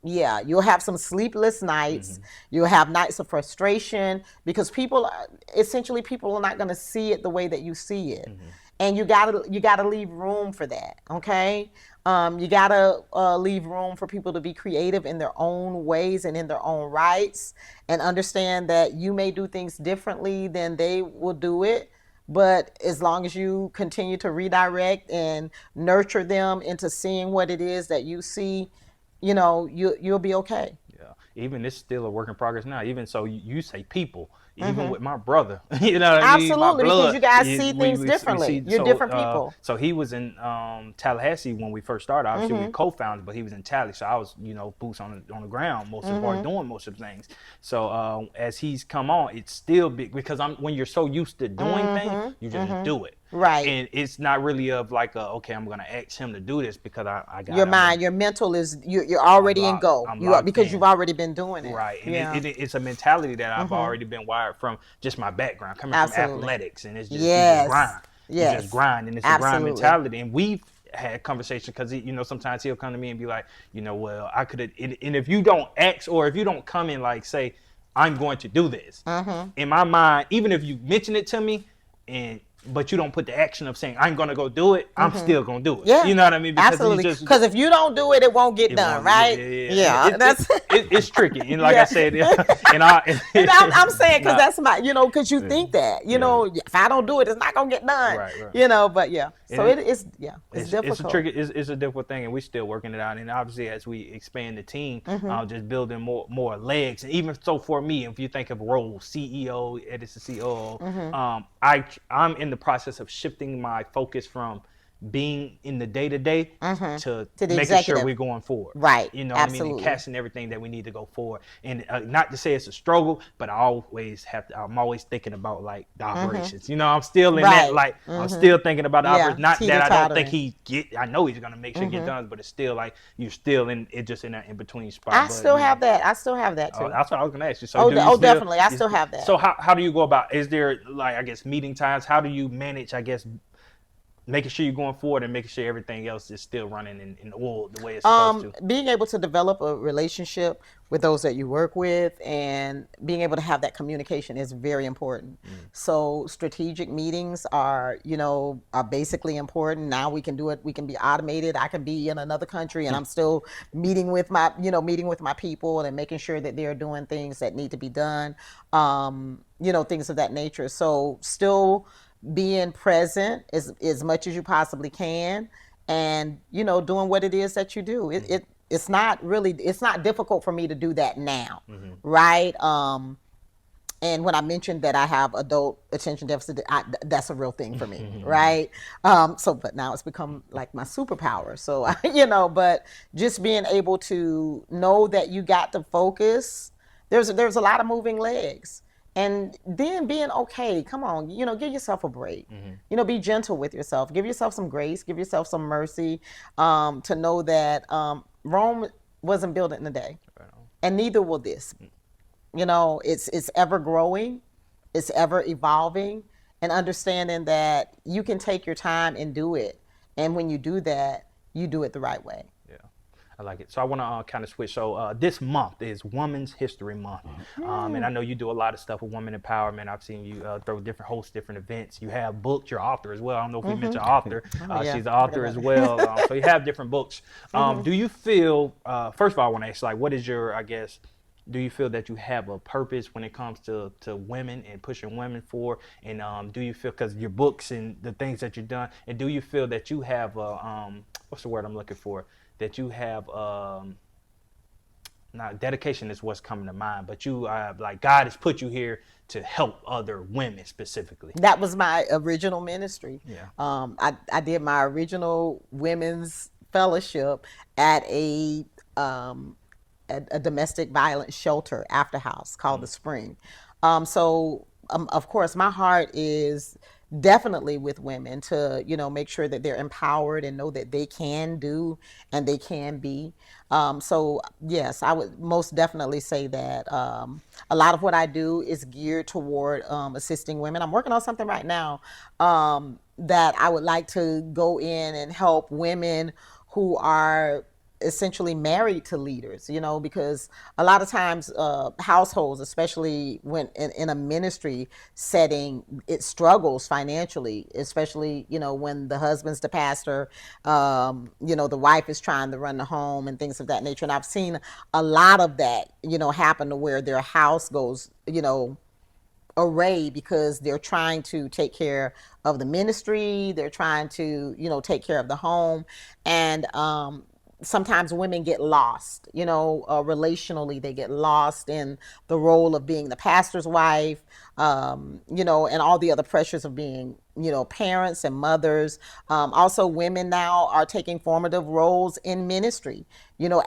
you'll have some sleepless nights. You'll have nights of frustration because people are not going to see it the way that you see it. And you gotta leave room for that, okay? You gotta leave room for people to be creative in their own ways and in their own rights, and understand that you may do things differently than they will do it. But as long as you continue to redirect and nurture them into seeing what it is that you see, you'll be okay. Yeah, even it's still a work in progress now. Even so, you say people. Even with my brother, you know what I mean? Absolutely, because you guys see things differently. You're different people. So he was in Tallahassee when we first started. Obviously, we co-founded, but he was in Tally. So I was, boots on the ground most of the part, doing most of the things. So as he's come on, it's still big because when you're so used to doing things, you just do it. Right. And it's not really of like, okay, I'm going to ask him to do this because I got your mind, your mental is, you're already in go. Because you've already been doing it. Right. And it's a mentality that I've already been wired from just my background, coming from athletics. And it's just, you just grind. Yes. You just grind. And it's a grind mentality. And we've had conversations because, sometimes he'll come to me and be like, well, I could have, and if you don't ask or if you don't come in like, say, I'm going to do this, in my mind, even if you mention it to me but you don't put the action of saying, I'm going to go do it, I'm still going to do it. Yeah. You know what I mean? Because absolutely. Because if you don't do it, it won't get done, right? Yeah. It's tricky. And like I said, I'm saying because that's my, because you think that, if I don't do it, it's not going to get done. Right. But yeah. So it's difficult. It's a difficult thing, and we're still working it out. And obviously, as we expand the team, just building more legs. And even so for me, if you think of roles, CEO, editor, COO, I'm in the process of shifting my focus from being in the day-to-day to making executive. Sure we're going forward. Right. What I mean? And casting everything that we need to go forward. And not to say it's a struggle, but I'm always thinking about like the operations. I'm still in that, I'm still thinking about the operations. Not that I don't think I know he's going to make sure it get done, but it's still like you're still in it, just in that in-between spot. I still have that too. That's what I was going to ask you. So definitely. I still have that. So how do you go about, is there like, I guess, meeting times? How do you manage, I guess, making sure you're going forward and making sure everything else is still running in oil the way it's supposed to. Being able to develop a relationship with those that you work with and being able to have that communication is very important. So strategic meetings are, are basically important. Now we can do it. We can be automated. I can be in another country and I'm still meeting with my people and making sure that they're doing things that need to be done. Things of that nature. So still being present as much as you possibly can, and doing what it is that you do. It's not difficult for me to do that now, right? And when I mentioned that I have adult attention deficit, that's a real thing for me, right? But now it's become like my superpower. So but just being able to know that you got to focus. There's a lot of moving legs. And then being okay, come on, give yourself a break. Be gentle with yourself. Give yourself some grace. Give yourself some mercy, to know that Rome wasn't built in a day, and neither will this. It's ever growing, it's ever evolving, and understanding that you can take your time and do it. And when you do that, you do it the right way. I like it. So I want to kind of switch. So this month is Women's History Month. And I know you do a lot of stuff with women empowerment. I've seen you host different events. You have books. You're an author as well. I don't know if we mentioned author. Yeah. She's an author as well. So you have different books. Do you feel, first of all, I want to ask, what is your, do you feel that you have a purpose when it comes to women and pushing women forward? And do you feel, because your books and the things that you've done, and do you feel that you have what's the word I'm looking for? That you have, not dedication is what's coming to mind, but you God has put you here to help other women specifically. That was my original ministry. Yeah. I did my original women's fellowship at a domestic violence shelter after house called the Spring. Of course, my heart is definitely with women to make sure that they're empowered and know that they can do and they can be. So yes, I would most definitely say that a lot of what I do is geared toward assisting women. I'm working on something right now that I would like to go in and help women who are essentially married to leaders, because a lot of times households, especially when in a ministry setting, it struggles financially, especially, when the husband's the pastor, the wife is trying to run the home and things of that nature. And I've seen a lot of that, happen to where their house goes, array because they're trying to take care of the ministry. They're trying to, take care of the home. And, sometimes women get lost, relationally, they get lost in the role of being the pastor's wife, and all the other pressures of being, parents and mothers. Also, women now are taking formative roles in ministry,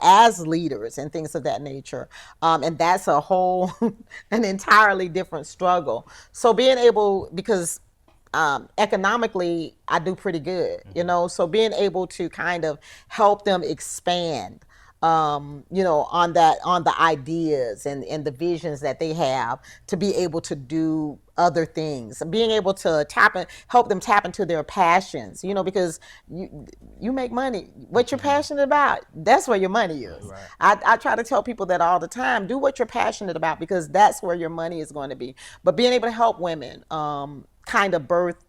as leaders and things of that nature. And that's a whole, an entirely different struggle. So being able, because economically I do pretty good, so being able to kind of help them expand, on the ideas and the visions that they have to be able to do other things, being able to help them tap into their passions, because you make money, what you're passionate about, that's where your money is. Right. I try to tell people that all the time, do what you're passionate about, because that's where your money is going to be. But being able to help women, kind of birth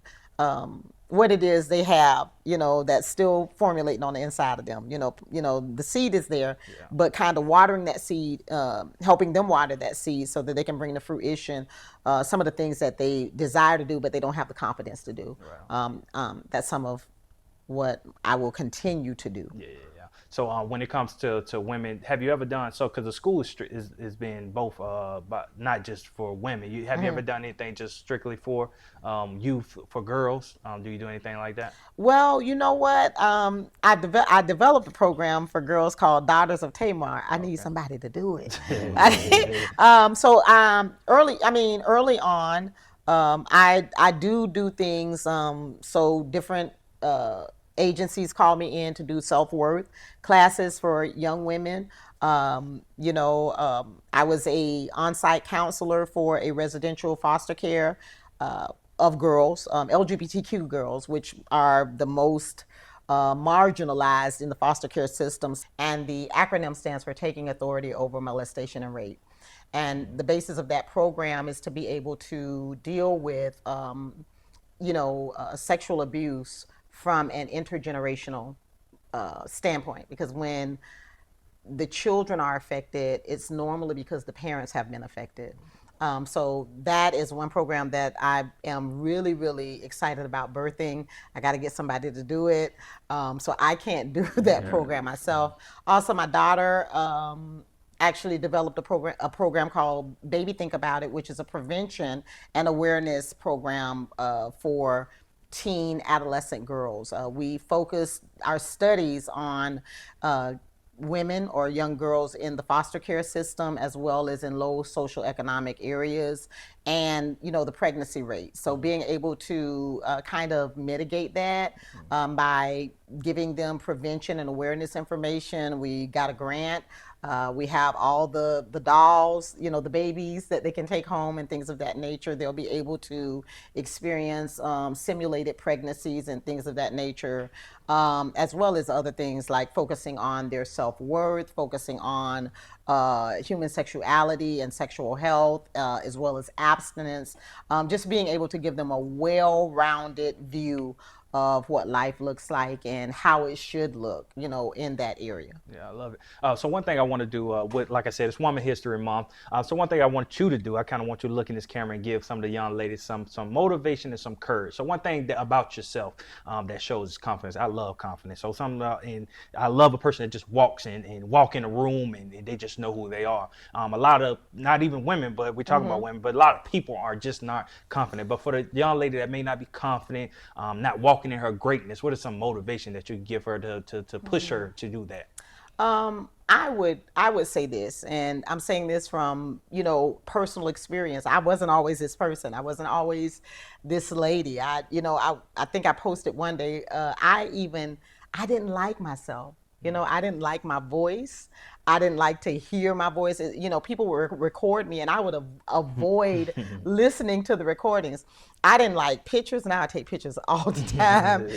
what it is they have, that's still formulating on the inside of them. The seed is there, but kind of watering that seed, helping them water that seed so that they can bring to fruition some of the things that they desire to do, but they don't have the confidence to do. Right. That's some of what I will continue to do. Yeah. So when it comes to women, have you ever done, because the school is being both, but not just for women. Have you ever done anything just strictly for youth, for girls? Do you do anything like that? Well, you know what? I developed a program for girls called Daughters of Tamar. I need somebody to do it. Early on, I do things. So different agencies call me in to do self-worth classes for young women. I was a on-site counselor for a residential foster care of girls, LGBTQ girls, which are the most marginalized in the foster care systems. And the acronym stands for Taking Authority Over Molestation and Rape. And the basis of that program is to be able to deal with, sexual abuse from an intergenerational standpoint. Because when the children are affected, it's normally because the parents have been affected. So that is one program that I am really, really excited about birthing. I got to get somebody to do it. So I can't do that program myself. Also, my daughter actually developed a program called Baby Think About It, which is a prevention and awareness program for teen adolescent girls. We focus our studies on women or young girls in the foster care system, as well as in low social economic areas, and the pregnancy rate. So being able to kind of mitigate that by giving them prevention and awareness information. We got a grant. We have all the dolls, the babies that they can take home and things of that nature. They'll be able to experience simulated pregnancies and things of that nature, as well as other things like focusing on their self-worth, focusing on human sexuality and sexual health, as well as abstinence. Just being able to give them a well-rounded view of what life looks like and how it should look, in that area. Yeah, I love it. So one thing I want to do, like I said, it's Women's History Month. So one thing I want you to do, I kind of want you to look in this camera and give some of the young ladies some motivation and some courage. So one thing about yourself that shows is confidence. I love confidence. So and I love a person that just walks in a room and they just know who they are. A lot of, not even women, but we're talking about women, but a lot of people are just not confident. But for the young lady that may not be confident, not walking in her greatness, what is some motivation that you give her to push her to do that? I would say this, and I'm saying this from personal experience. I wasn't always this person. I wasn't always this lady. I think I posted one day. I didn't like myself. I didn't like my voice. I didn't like to hear my voice. People would record me, and I would avoid listening to the recordings. I didn't like pictures. Now I take pictures all the time,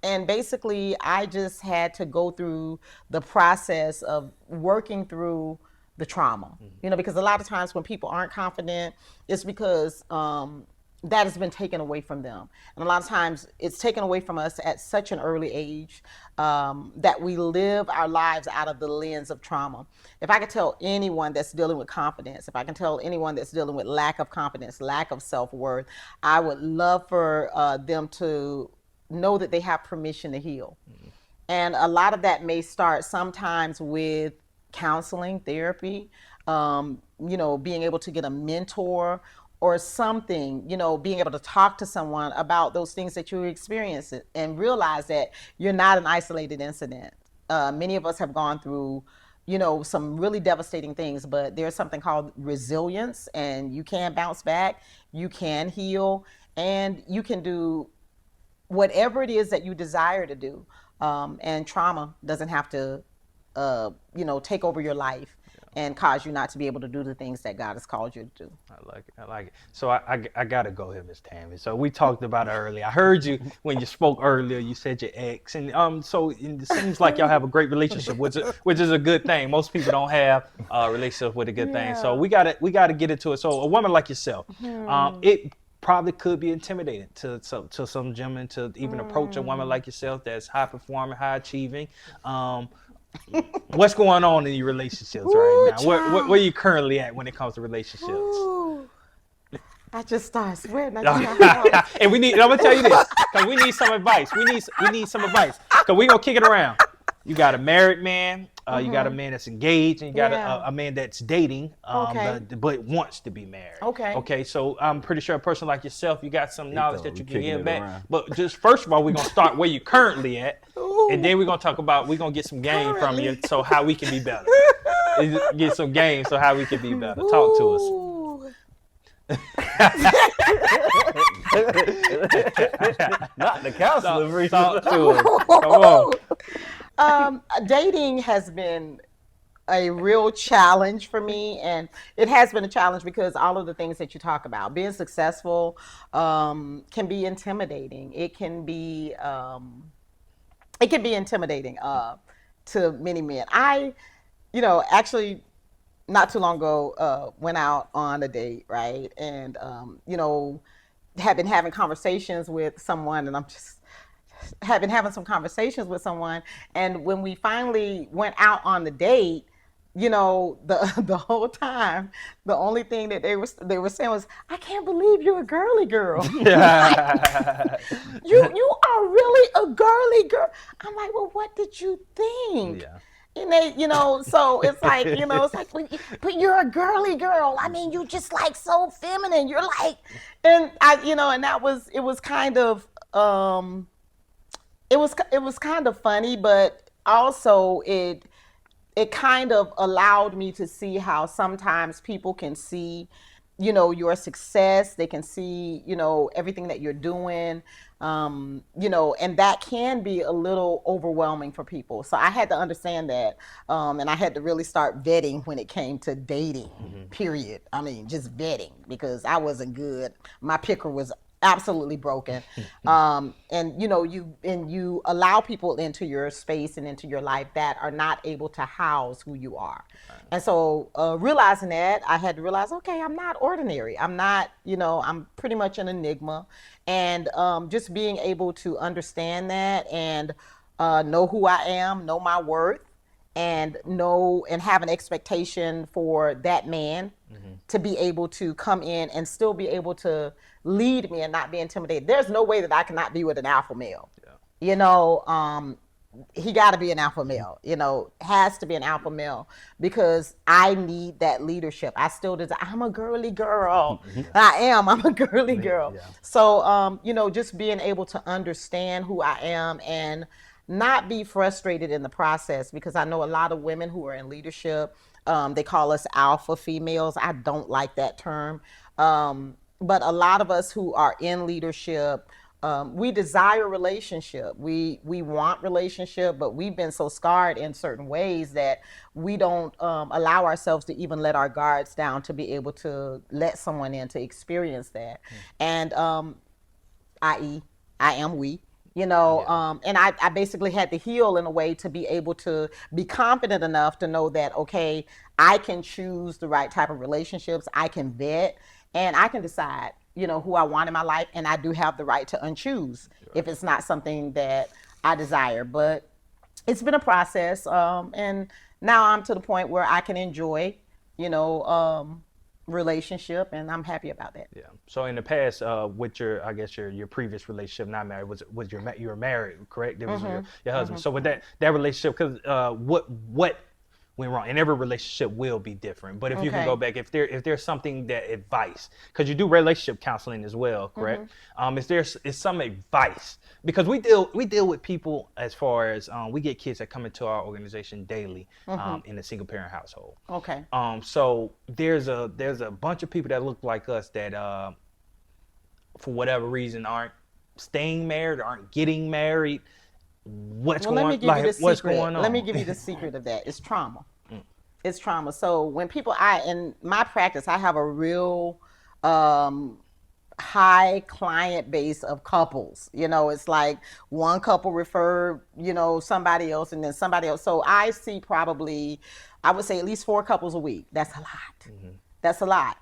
and basically I just had to go through the process of working through the trauma, because a lot of times when people aren't confident, it's because that has been taken away from them. And a lot of times it's taken away from us at such an early age that we live our lives out of the lens of trauma. If I could tell anyone that's dealing with confidence, if I can tell anyone that's dealing with lack of confidence, lack of self-worth, I would love for them to know that they have permission to heal. And a lot of that may start sometimes with counseling, therapy, being able to get a mentor or something, being able to talk to someone about those things that you experience and realize that you're not an isolated incident. Many of us have gone through, some really devastating things, but there's something called resilience, and you can bounce back, you can heal, and you can do whatever it is that you desire to do. And trauma doesn't have to, take over your life and cause you not to be able to do the things that God has called you to do. I like it. So I gotta go here, Miss Tami. So we talked about it earlier. I heard you when you spoke earlier. You said your ex, and so it seems like y'all have a great relationship, which is a good thing. Most people don't have a relationship with a good thing. So we gotta get into it. So a woman like yourself, it probably could be intimidating to some gentlemen to even approach a woman like yourself that's high performing, high achieving. What's going on in your relationships right now? Where are you currently at when it comes to relationships? Ooh, I just started sweating. And I'm gonna tell you this, because we need some advice. We need some advice, because we're gonna kick it around. You got a married man, you got a man that's engaged, and you got a man that's dating, but wants to be married. Okay. So I'm pretty sure a person like yourself, you got some knowledge that you can give back. But just first of all, we're gonna start where you currently at, and then we're gonna talk about, we're gonna get some game from you, so how we can be better. Get some game, so how we can be better. Talk to us. Not the counselor. Talk to us. Come on. Dating has been a real challenge for me, and it has been a challenge because all of the things that you talk about, being successful, can be intimidating. It can be intimidating to many men. Actually, not too long ago, went out on a date, right? And, have been having conversations with someone, and I'm just have been having some conversations with someone. And when we finally went out on the date, the whole time, the only thing that they were saying was, "I can't believe you're a girly girl." Like, you are really a girly girl. I'm like, well, what did you think? Yeah. And so it's like, it's like, but you're a girly girl. I mean, you just like so feminine. You're like, and and it was kind of, it was kind of funny, but also it kind of allowed me to see how sometimes people can see, your success. They can see, everything that you're doing, and that can be a little overwhelming for people. So I had to understand that, and I had to really start vetting when it came to dating. Period. I mean, just vetting, because I wasn't good. My picker was absolutely broken. And you allow people into your space and into your life that are not able to house who you are. And so realizing that, I had to realize, okay, I'm not ordinary. I'm not, I'm pretty much an enigma. And just being able to understand that and know who I am, know my worth, and have an expectation for that man to be able to come in and still be able to lead me and not be intimidated. There's no way that I cannot be with an alpha male. Yeah. He got to be an alpha male, has to be an alpha male, because I need that leadership. I still desire, I'm a girly girl. I'm a girly girl. Yeah. So, just being able to understand who I am and not be frustrated in the process, because I know a lot of women who are in leadership, they call us alpha females. I don't like that term. But a lot of us who are in leadership, we desire relationship. We want relationship, but we've been so scarred in certain ways that we don't allow ourselves to even let our guards down to be able to let someone in to experience that. And i.e., I am we. And I basically had to heal in a way to be able to be confident enough to know that, okay, I can choose the right type of relationships. I can vet, and I can decide, who I want in my life, and I do have the right to unchoose if it's not something that I desire. But it's been a process, and now I'm to the point where I can enjoy, relationship, and I'm happy about that. Yeah. So in the past, with your previous relationship, not married, was you were married, correct? It was your husband. So with that relationship, because what went wrong? And every relationship will be different. But if you can go back, if there's something that advice, because you do relationship counseling as well, correct? Is some advice, because we deal with people, as far as we get kids that come into our organization daily in a single parent household. Okay. So there's a bunch of people that look like us that for whatever reason aren't staying married, aren't getting married. What's going on? Let me give you the secret of that. It's trauma. It's trauma. So when in my practice, I have a real high client base of couples. It's like one couple refer, somebody else, and then somebody else. So I see probably, I would say, at least 4 couples a week. That's a lot. That's a lot.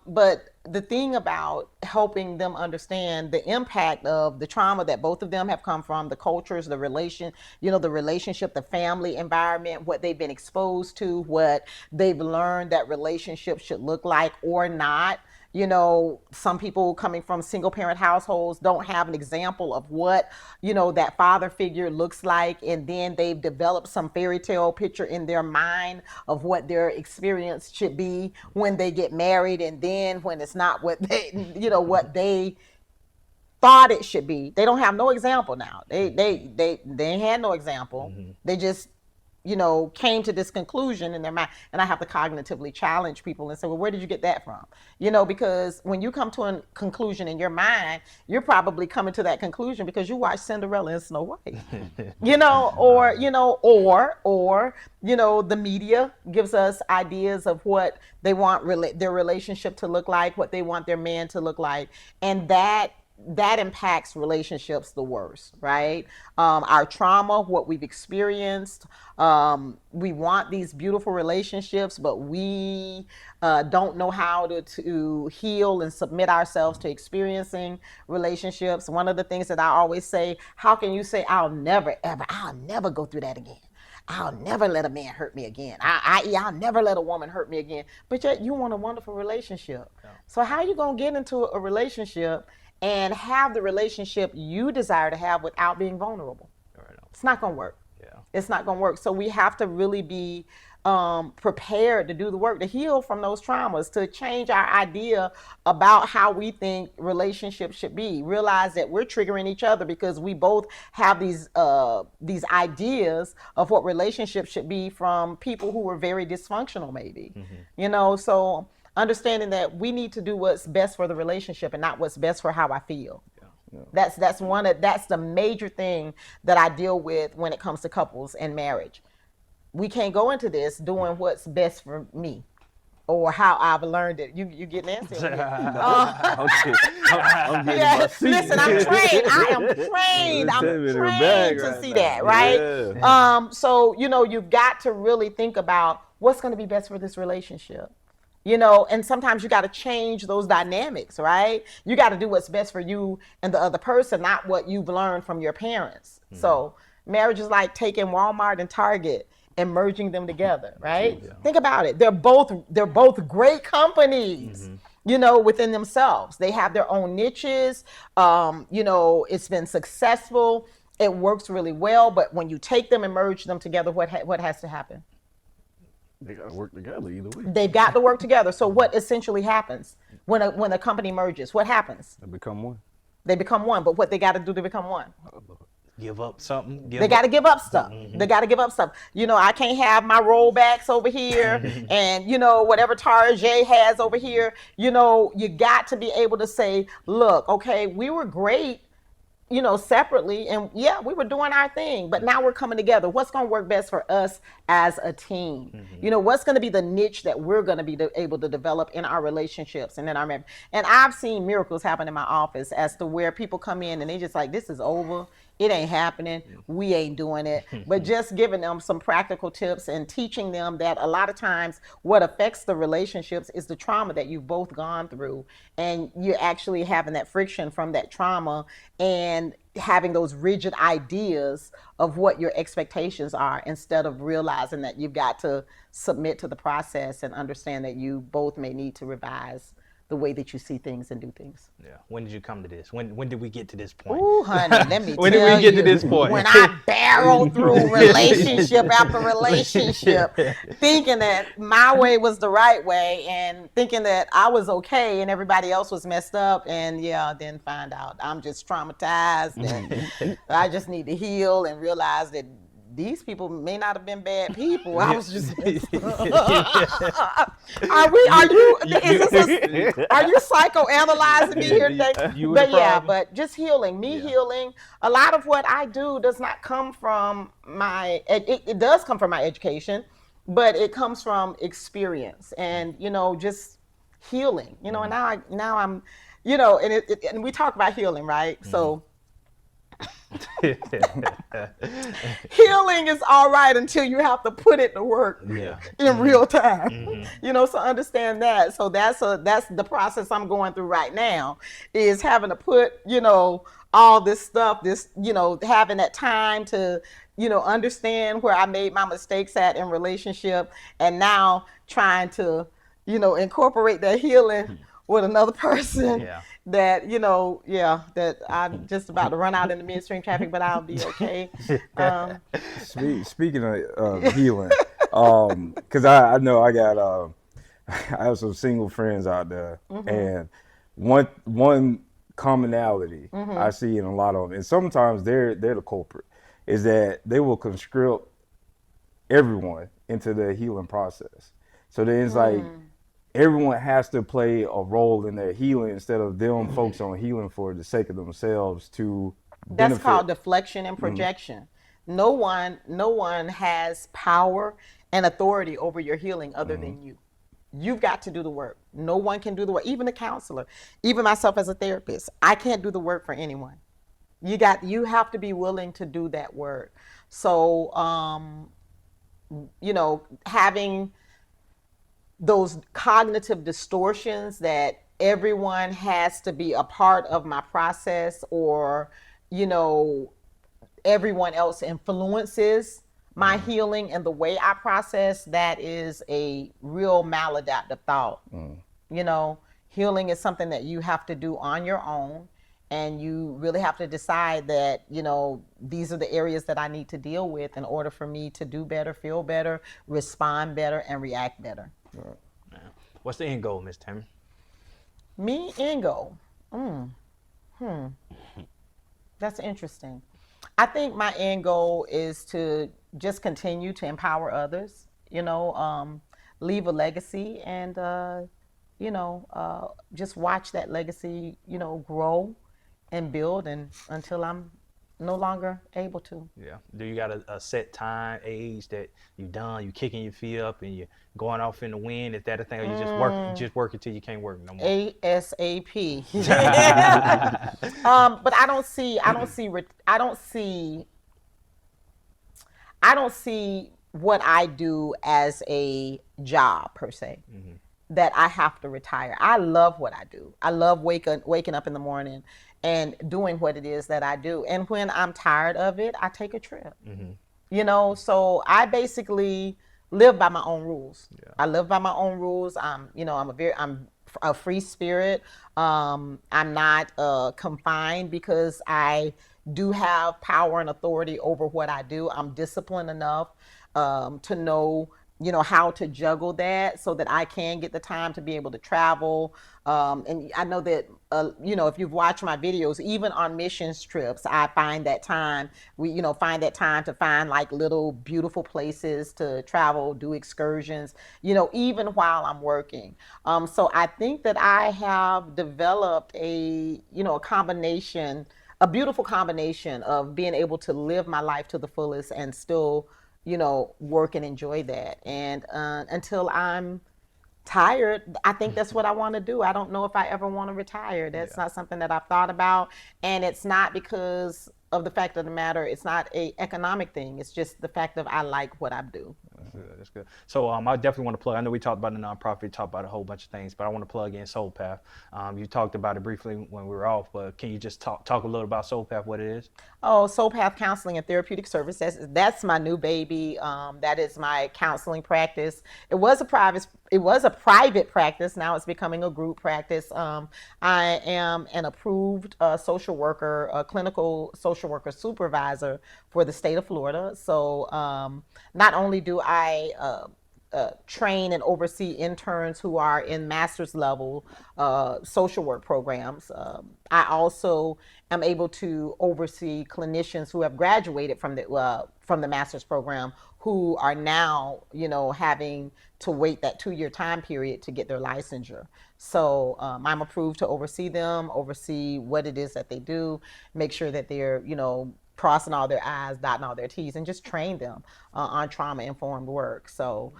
But the thing about helping them understand the impact of the trauma that both of them have come from, the cultures, the relationship, the family environment, what they've been exposed to, what they've learned that relationships should look like or not. Some people coming from single parent households don't have an example of what, that father figure looks like. And then they've developed some fairy tale picture in their mind of what their experience should be when they get married. And then when it's not what they, what they thought it should be, they don't have no example now. They had no example. They just, came to this conclusion in their mind. And I have to cognitively challenge people and say, well, where did you get that from? Because when you come to a conclusion in your mind, you're probably coming to that conclusion because you watched Cinderella and Snow White. Or the media gives us ideas of what they want their relationship to look like, what they want their man to look like, and that impacts relationships the worst, right? Our trauma, what we've experienced. We want these beautiful relationships, but we don't know how to heal and submit ourselves to experiencing relationships. One of the things that I always say, how can you say, I'll never go through that again? I'll never let a man hurt me again. I'll never let a woman hurt me again. But yet you want a wonderful relationship. Yeah. So how are you going to get into a relationship and have the relationship you desire to have without being vulnerable? Right. It's not going to work. Yeah. It's not going to work. So we have to really be prepared to do the work, to heal from those traumas, to change our idea about how we think relationships should be. Realize that we're triggering each other because we both have these ideas of what relationships should be from people who were very dysfunctional, maybe. So understanding that we need to do what's best for the relationship and not what's best for how I feel. Yeah. That's the major thing that I deal with when it comes to couples and marriage. We can't go into this doing what's best for me or how I've learned it. You get nasty. I'm listen, I'm trained. I am trained. I'm trained to see that, right? Yeah. So you've got to really think about what's going to be best for this relationship. And sometimes you got to change those dynamics, right? You got to do what's best for you and the other person, not what you've learned from your parents. Mm-hmm. So marriage is like taking Walmart and Target and merging them together, right? Yeah. Think about it. They're both great companies, within themselves. They have their own niches. It's been successful. It works really well. But when you take them and merge them together, what has to happen? They got to work together either way. They've got to work together. So what essentially happens when a company merges? What happens? They become one. They become one. But what they got to do to become one? Give up something. They got to give up stuff. They got to give up stuff. I can't have my rollbacks over here and, whatever Tarjay has over here. You got to be able to say, look, okay, we were great, separately. And yeah, we were doing our thing, but now we're coming together. What's going to work best for us as a team? What's going to be the niche that we're going to be able to develop in our relationships and in our marriage? And I've seen miracles happen in my office as to where people come in and they just like, this is over. It ain't happening. We ain't doing it. But just giving them some practical tips and teaching them that a lot of times what affects the relationships is the trauma that you've both gone through. And you're actually having that friction from that trauma and having those rigid ideas of what your expectations are instead of realizing that you've got to submit to the process and understand that you both may need to revise the way that you see things and do things. Yeah. When did you come to this? When did we get to this point? Ooh, honey, let me when tell did we get you, to this point? When I barreled through relationship after relationship, thinking that my way was the right way and thinking that I was okay and everybody else was messed up, and then find out I'm just traumatized and I just need to heal and realize that these people may not have been bad people. I was just. Are you psychoanalyzing me here today? But just healing. Healing. A lot of what I do does not come from my. It does come from my education, but it comes from experience and just healing. And now I'm, and we talk about healing, right? Mm-hmm. So. Healing is all right until you have to put it to work in real time. So understand that. So that's the process I'm going through right now, is having to put all this stuff, having that time to understand where I made my mistakes at in relationship, and now trying to incorporate that healing with another person. That that I'm just about to run out in the midstream traffic, but I'll be okay. Speaking of healing, because I know I got I have some single friends out there, and one commonality I see in a lot of them, and sometimes they're the culprit, is that they will conscript everyone into the healing process. So then it's like everyone has to play a role in their healing instead of them focus on healing for the sake of themselves to That's benefit. called deflection and projection. No one has power and authority over your healing other than you. You've got to do the work. No one can do the work. Even a counselor, even myself as a therapist, I can't do the work for anyone. You have to be willing to do that work. So having those cognitive distortions that everyone has to be a part of my process, or you know everyone else influences my healing and the way I process, that is a real maladaptive thought. Healing is something that you have to do on your own, and you really have to decide that these are the areas that I need to deal with in order for me to do better, feel better, respond better, and react better. What's the end goal, Miss Tami? Me end goal. That's interesting. I think my end goal is to just continue to empower others, leave a legacy, and just watch that legacy, grow and build, and until I'm no longer able to. Yeah. Do you got a set time, age that you done, you kicking your feet up and you're going off in the wind? Is that a thing, or you just work until you can't work no more? ASAP. But I don't see what I do as a job per se. That I have to retire. I love what I do. I love waking up in the morning and doing what it is that I do. And when I'm tired of it, I take a trip. So I basically live by my own rules. Yeah. I live by my own rules. I'm a free spirit. I'm not confined because I do have power and authority over what I do. I'm disciplined enough to know how to juggle that so that I can get the time to be able to travel. And I know that, if you've watched my videos, even on missions trips, I find that time, to find like little beautiful places to travel, do excursions, even while I'm working. So I think that I have developed a beautiful combination of being able to live my life to the fullest and still work and enjoy that. And until I'm tired, I think that's what I want to do. I don't know if I ever want to retire. That's not something that I've thought about. And it's not because of the fact of the matter, it's not a economic thing. It's just the fact of I like what I do. That's good. So I definitely want to plug. I know we talked about the nonprofit, we talked about a whole bunch of things, but I want to plug in Soul Path. You talked about it briefly when we were off, but can you just talk a little about Soul Path, what it is? Oh, Soul Path Counseling and Therapeutic Service. That's my new baby. That is my counseling practice. It was a private practice. Now it's becoming a group practice. I am an approved social worker, a clinical social worker supervisor for the state of Florida. So not only do I train and oversee interns who are in master's level social work programs, I also am able to oversee clinicians who have graduated from the master's program, who are now having to wait that 2-year time period to get their licensure. So I'm approved to oversee them, oversee what it is that they do, make sure that they're crossing all their I's, dotting all their T's, and just train them on trauma-informed work. So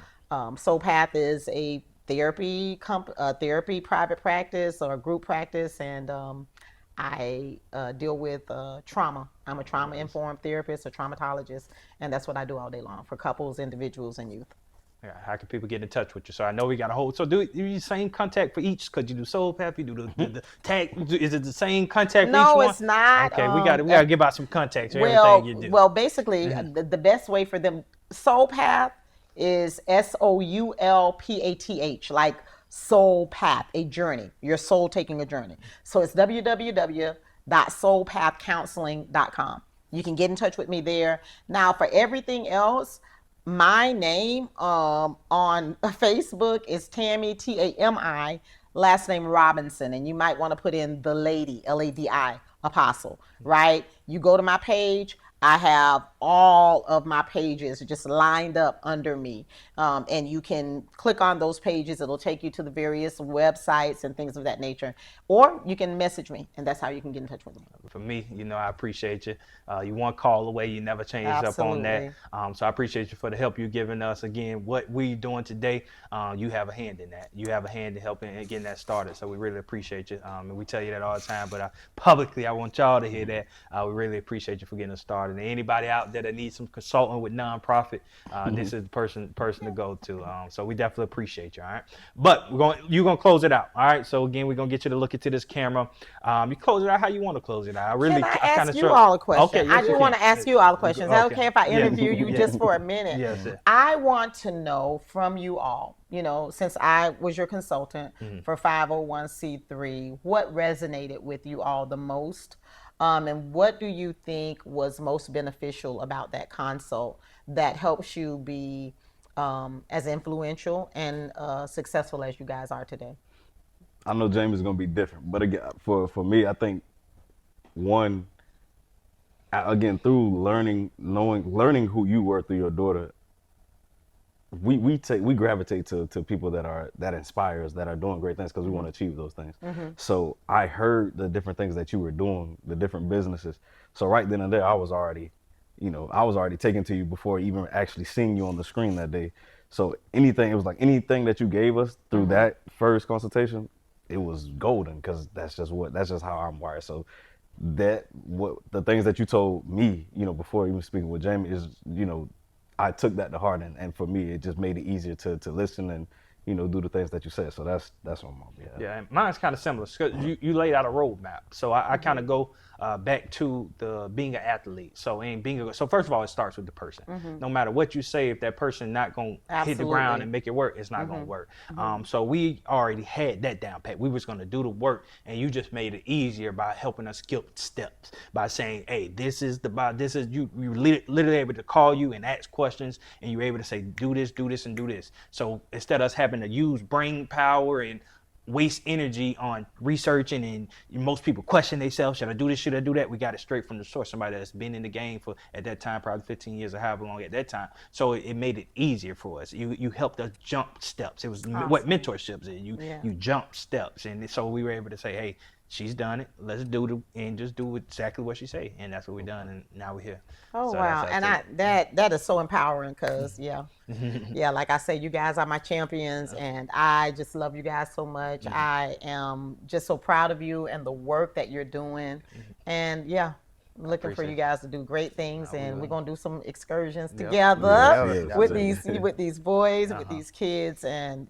Soul Path is a therapy private practice or group practice, and I deal with trauma. I'm a trauma-informed therapist, a traumatologist, and that's what I do all day long for couples, individuals, and youth. Yeah, how can people get in touch with you? So I know we got a whole. So do you the same contact for each? Because you do Soul Path, you do the tag. Is it the same contact for each one? No, it's not. Okay, we got to give out some contacts for everything you do. Well, basically, the best way for them, Soul Path is SOULPATH, like soul path, a journey, your soul taking a journey. So it's www.soulpathcounseling.com. You can get in touch with me there. Now, for everything else, my name on Facebook is Tami, Tami, last name Robinson, and you might want to put in the lady, LADI, Apostle, right? You go to my page, I have all of my pages just lined up under me. And you can click on those pages. It'll take you to the various websites and things of that nature. Or you can message me, and that's how you can get in touch with me. For me, I appreciate you. You one call away, you never changed up on that. Absolutely. So I appreciate you for the help you're giving us. Again, what we doing today, you have a hand in that. You have a hand in helping and getting that started. So we really appreciate you. And we tell you that all the time, but publicly, I want y'all to hear that. We really appreciate you for getting us started. And anybody out there that needs some consulting with nonprofit, this is the person to go to. So we definitely appreciate you. All right, but you're gonna close it out. All right. So again, we're gonna get you to look into this camera. You close it out how you want to close it out. Can I ask you all a question? Okay, yes, I just want to ask you all a question. Is that okay if I interview you Yes. just for a minute? Yes. I want to know from you all, since I was your consultant for 501c3, what resonated with you all the most? And what do you think was most beneficial about that consult that helps you be as influential and successful as you guys are today? I know Jamie's gonna be different, but again, for me, I think one, again, through learning who you were through your daughter, we gravitate to people that inspire us, that are doing great things because we want to achieve those things. So I heard the different things that you were doing, the different businesses. So right then and there, I was already taken to you before even actually seeing you on the screen that day. So anything that you gave us through that first consultation, it was golden because that's just how I'm wired. So the things that you told me, before even speaking with Jamie is, I took that to heart, and for me, it just made it easier to listen and, do the things that you said. So that's on my behalf. Yeah, and mine's kind of similar. You laid out a roadmap. So I kind of go back to the being an athlete. So first of all, it starts with the person. No matter what you say, if that person not gonna hit the ground and make it work, it's not gonna work. So we already had that down pat. We was gonna do the work, and you just made it easier by helping us skip steps by saying, hey, this is you literally able to call you and ask questions, and you're able to say, do this, and do this. So instead of us having to use brain power and waste energy on researching, and most people question themselves, should I do this, should I do that? We got it straight from the source, somebody that's been in the game for, at that time, probably 15 years or however long at that time. So it made it easier for us. You helped us jump steps. It was what mentorship is. You jump steps. And so we were able to say, hey, she's done it. Let's just do exactly what she say, and that's what we done. And now we're here. Oh, so wow! And that is so empowering because like I say, you guys are my champions, and I just love you guys so much. I am just so proud of you and the work that you're doing, and I'm looking for you guys to do great things, and we're gonna do some excursions together with these boys, with these kids, and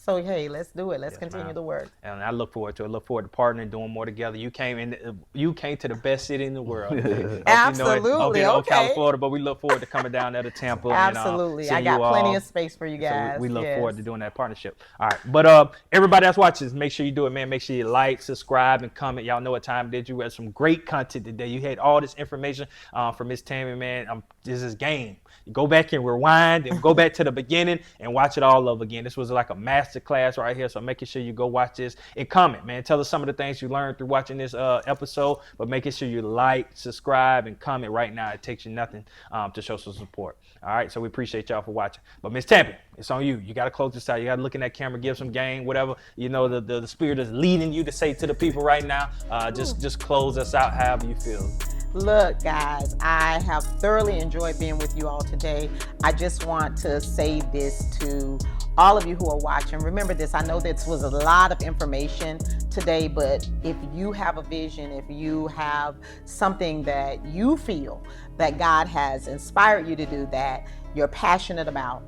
so hey, let's do it. Let's continue the work. And I look forward to it. I look forward to partnering, doing more together. You came to the best city in the world. Absolutely. Okay. Florida, but we look forward to coming down there to Tampa. Absolutely. And, I got plenty of space for you guys. So we look forward to doing that partnership. All right. But everybody that's watching, make sure you do it, man. Make sure you like, subscribe, and comment. Y'all know what time it is. You had some great content today. You had all this information from Miss Tami, man. This is game. You go back and rewind and go back to the beginning and watch it all over again. This was like a master class right here. So making sure you go watch this and comment, man. Tell us some of the things you learned through watching this episode, but making sure you like, subscribe, and comment right now. It takes you nothing to show some support. All right. So we appreciate y'all for watching. But Miss Tami, it's on you. You got to close this out. You got to look in that camera, give some game, whatever, the spirit is leading you to say to the people right now. Just close us out however you feel. Look, guys, I have thoroughly enjoyed being with you all today. I just want to say this to all of you who are watching. Remember this, I know this was a lot of information today, but if you have a vision, if you have something that you feel that God has inspired you to do, that you're passionate about,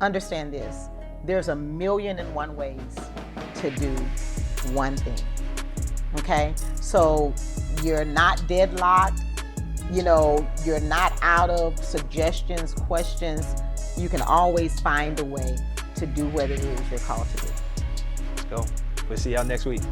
understand this. There's 1,000,001 ways to do one thing. Okay, so you're not deadlocked, you're not out of suggestions, questions. You can always find a way to do what it is you're called to do. Let's go. We'll see y'all next week.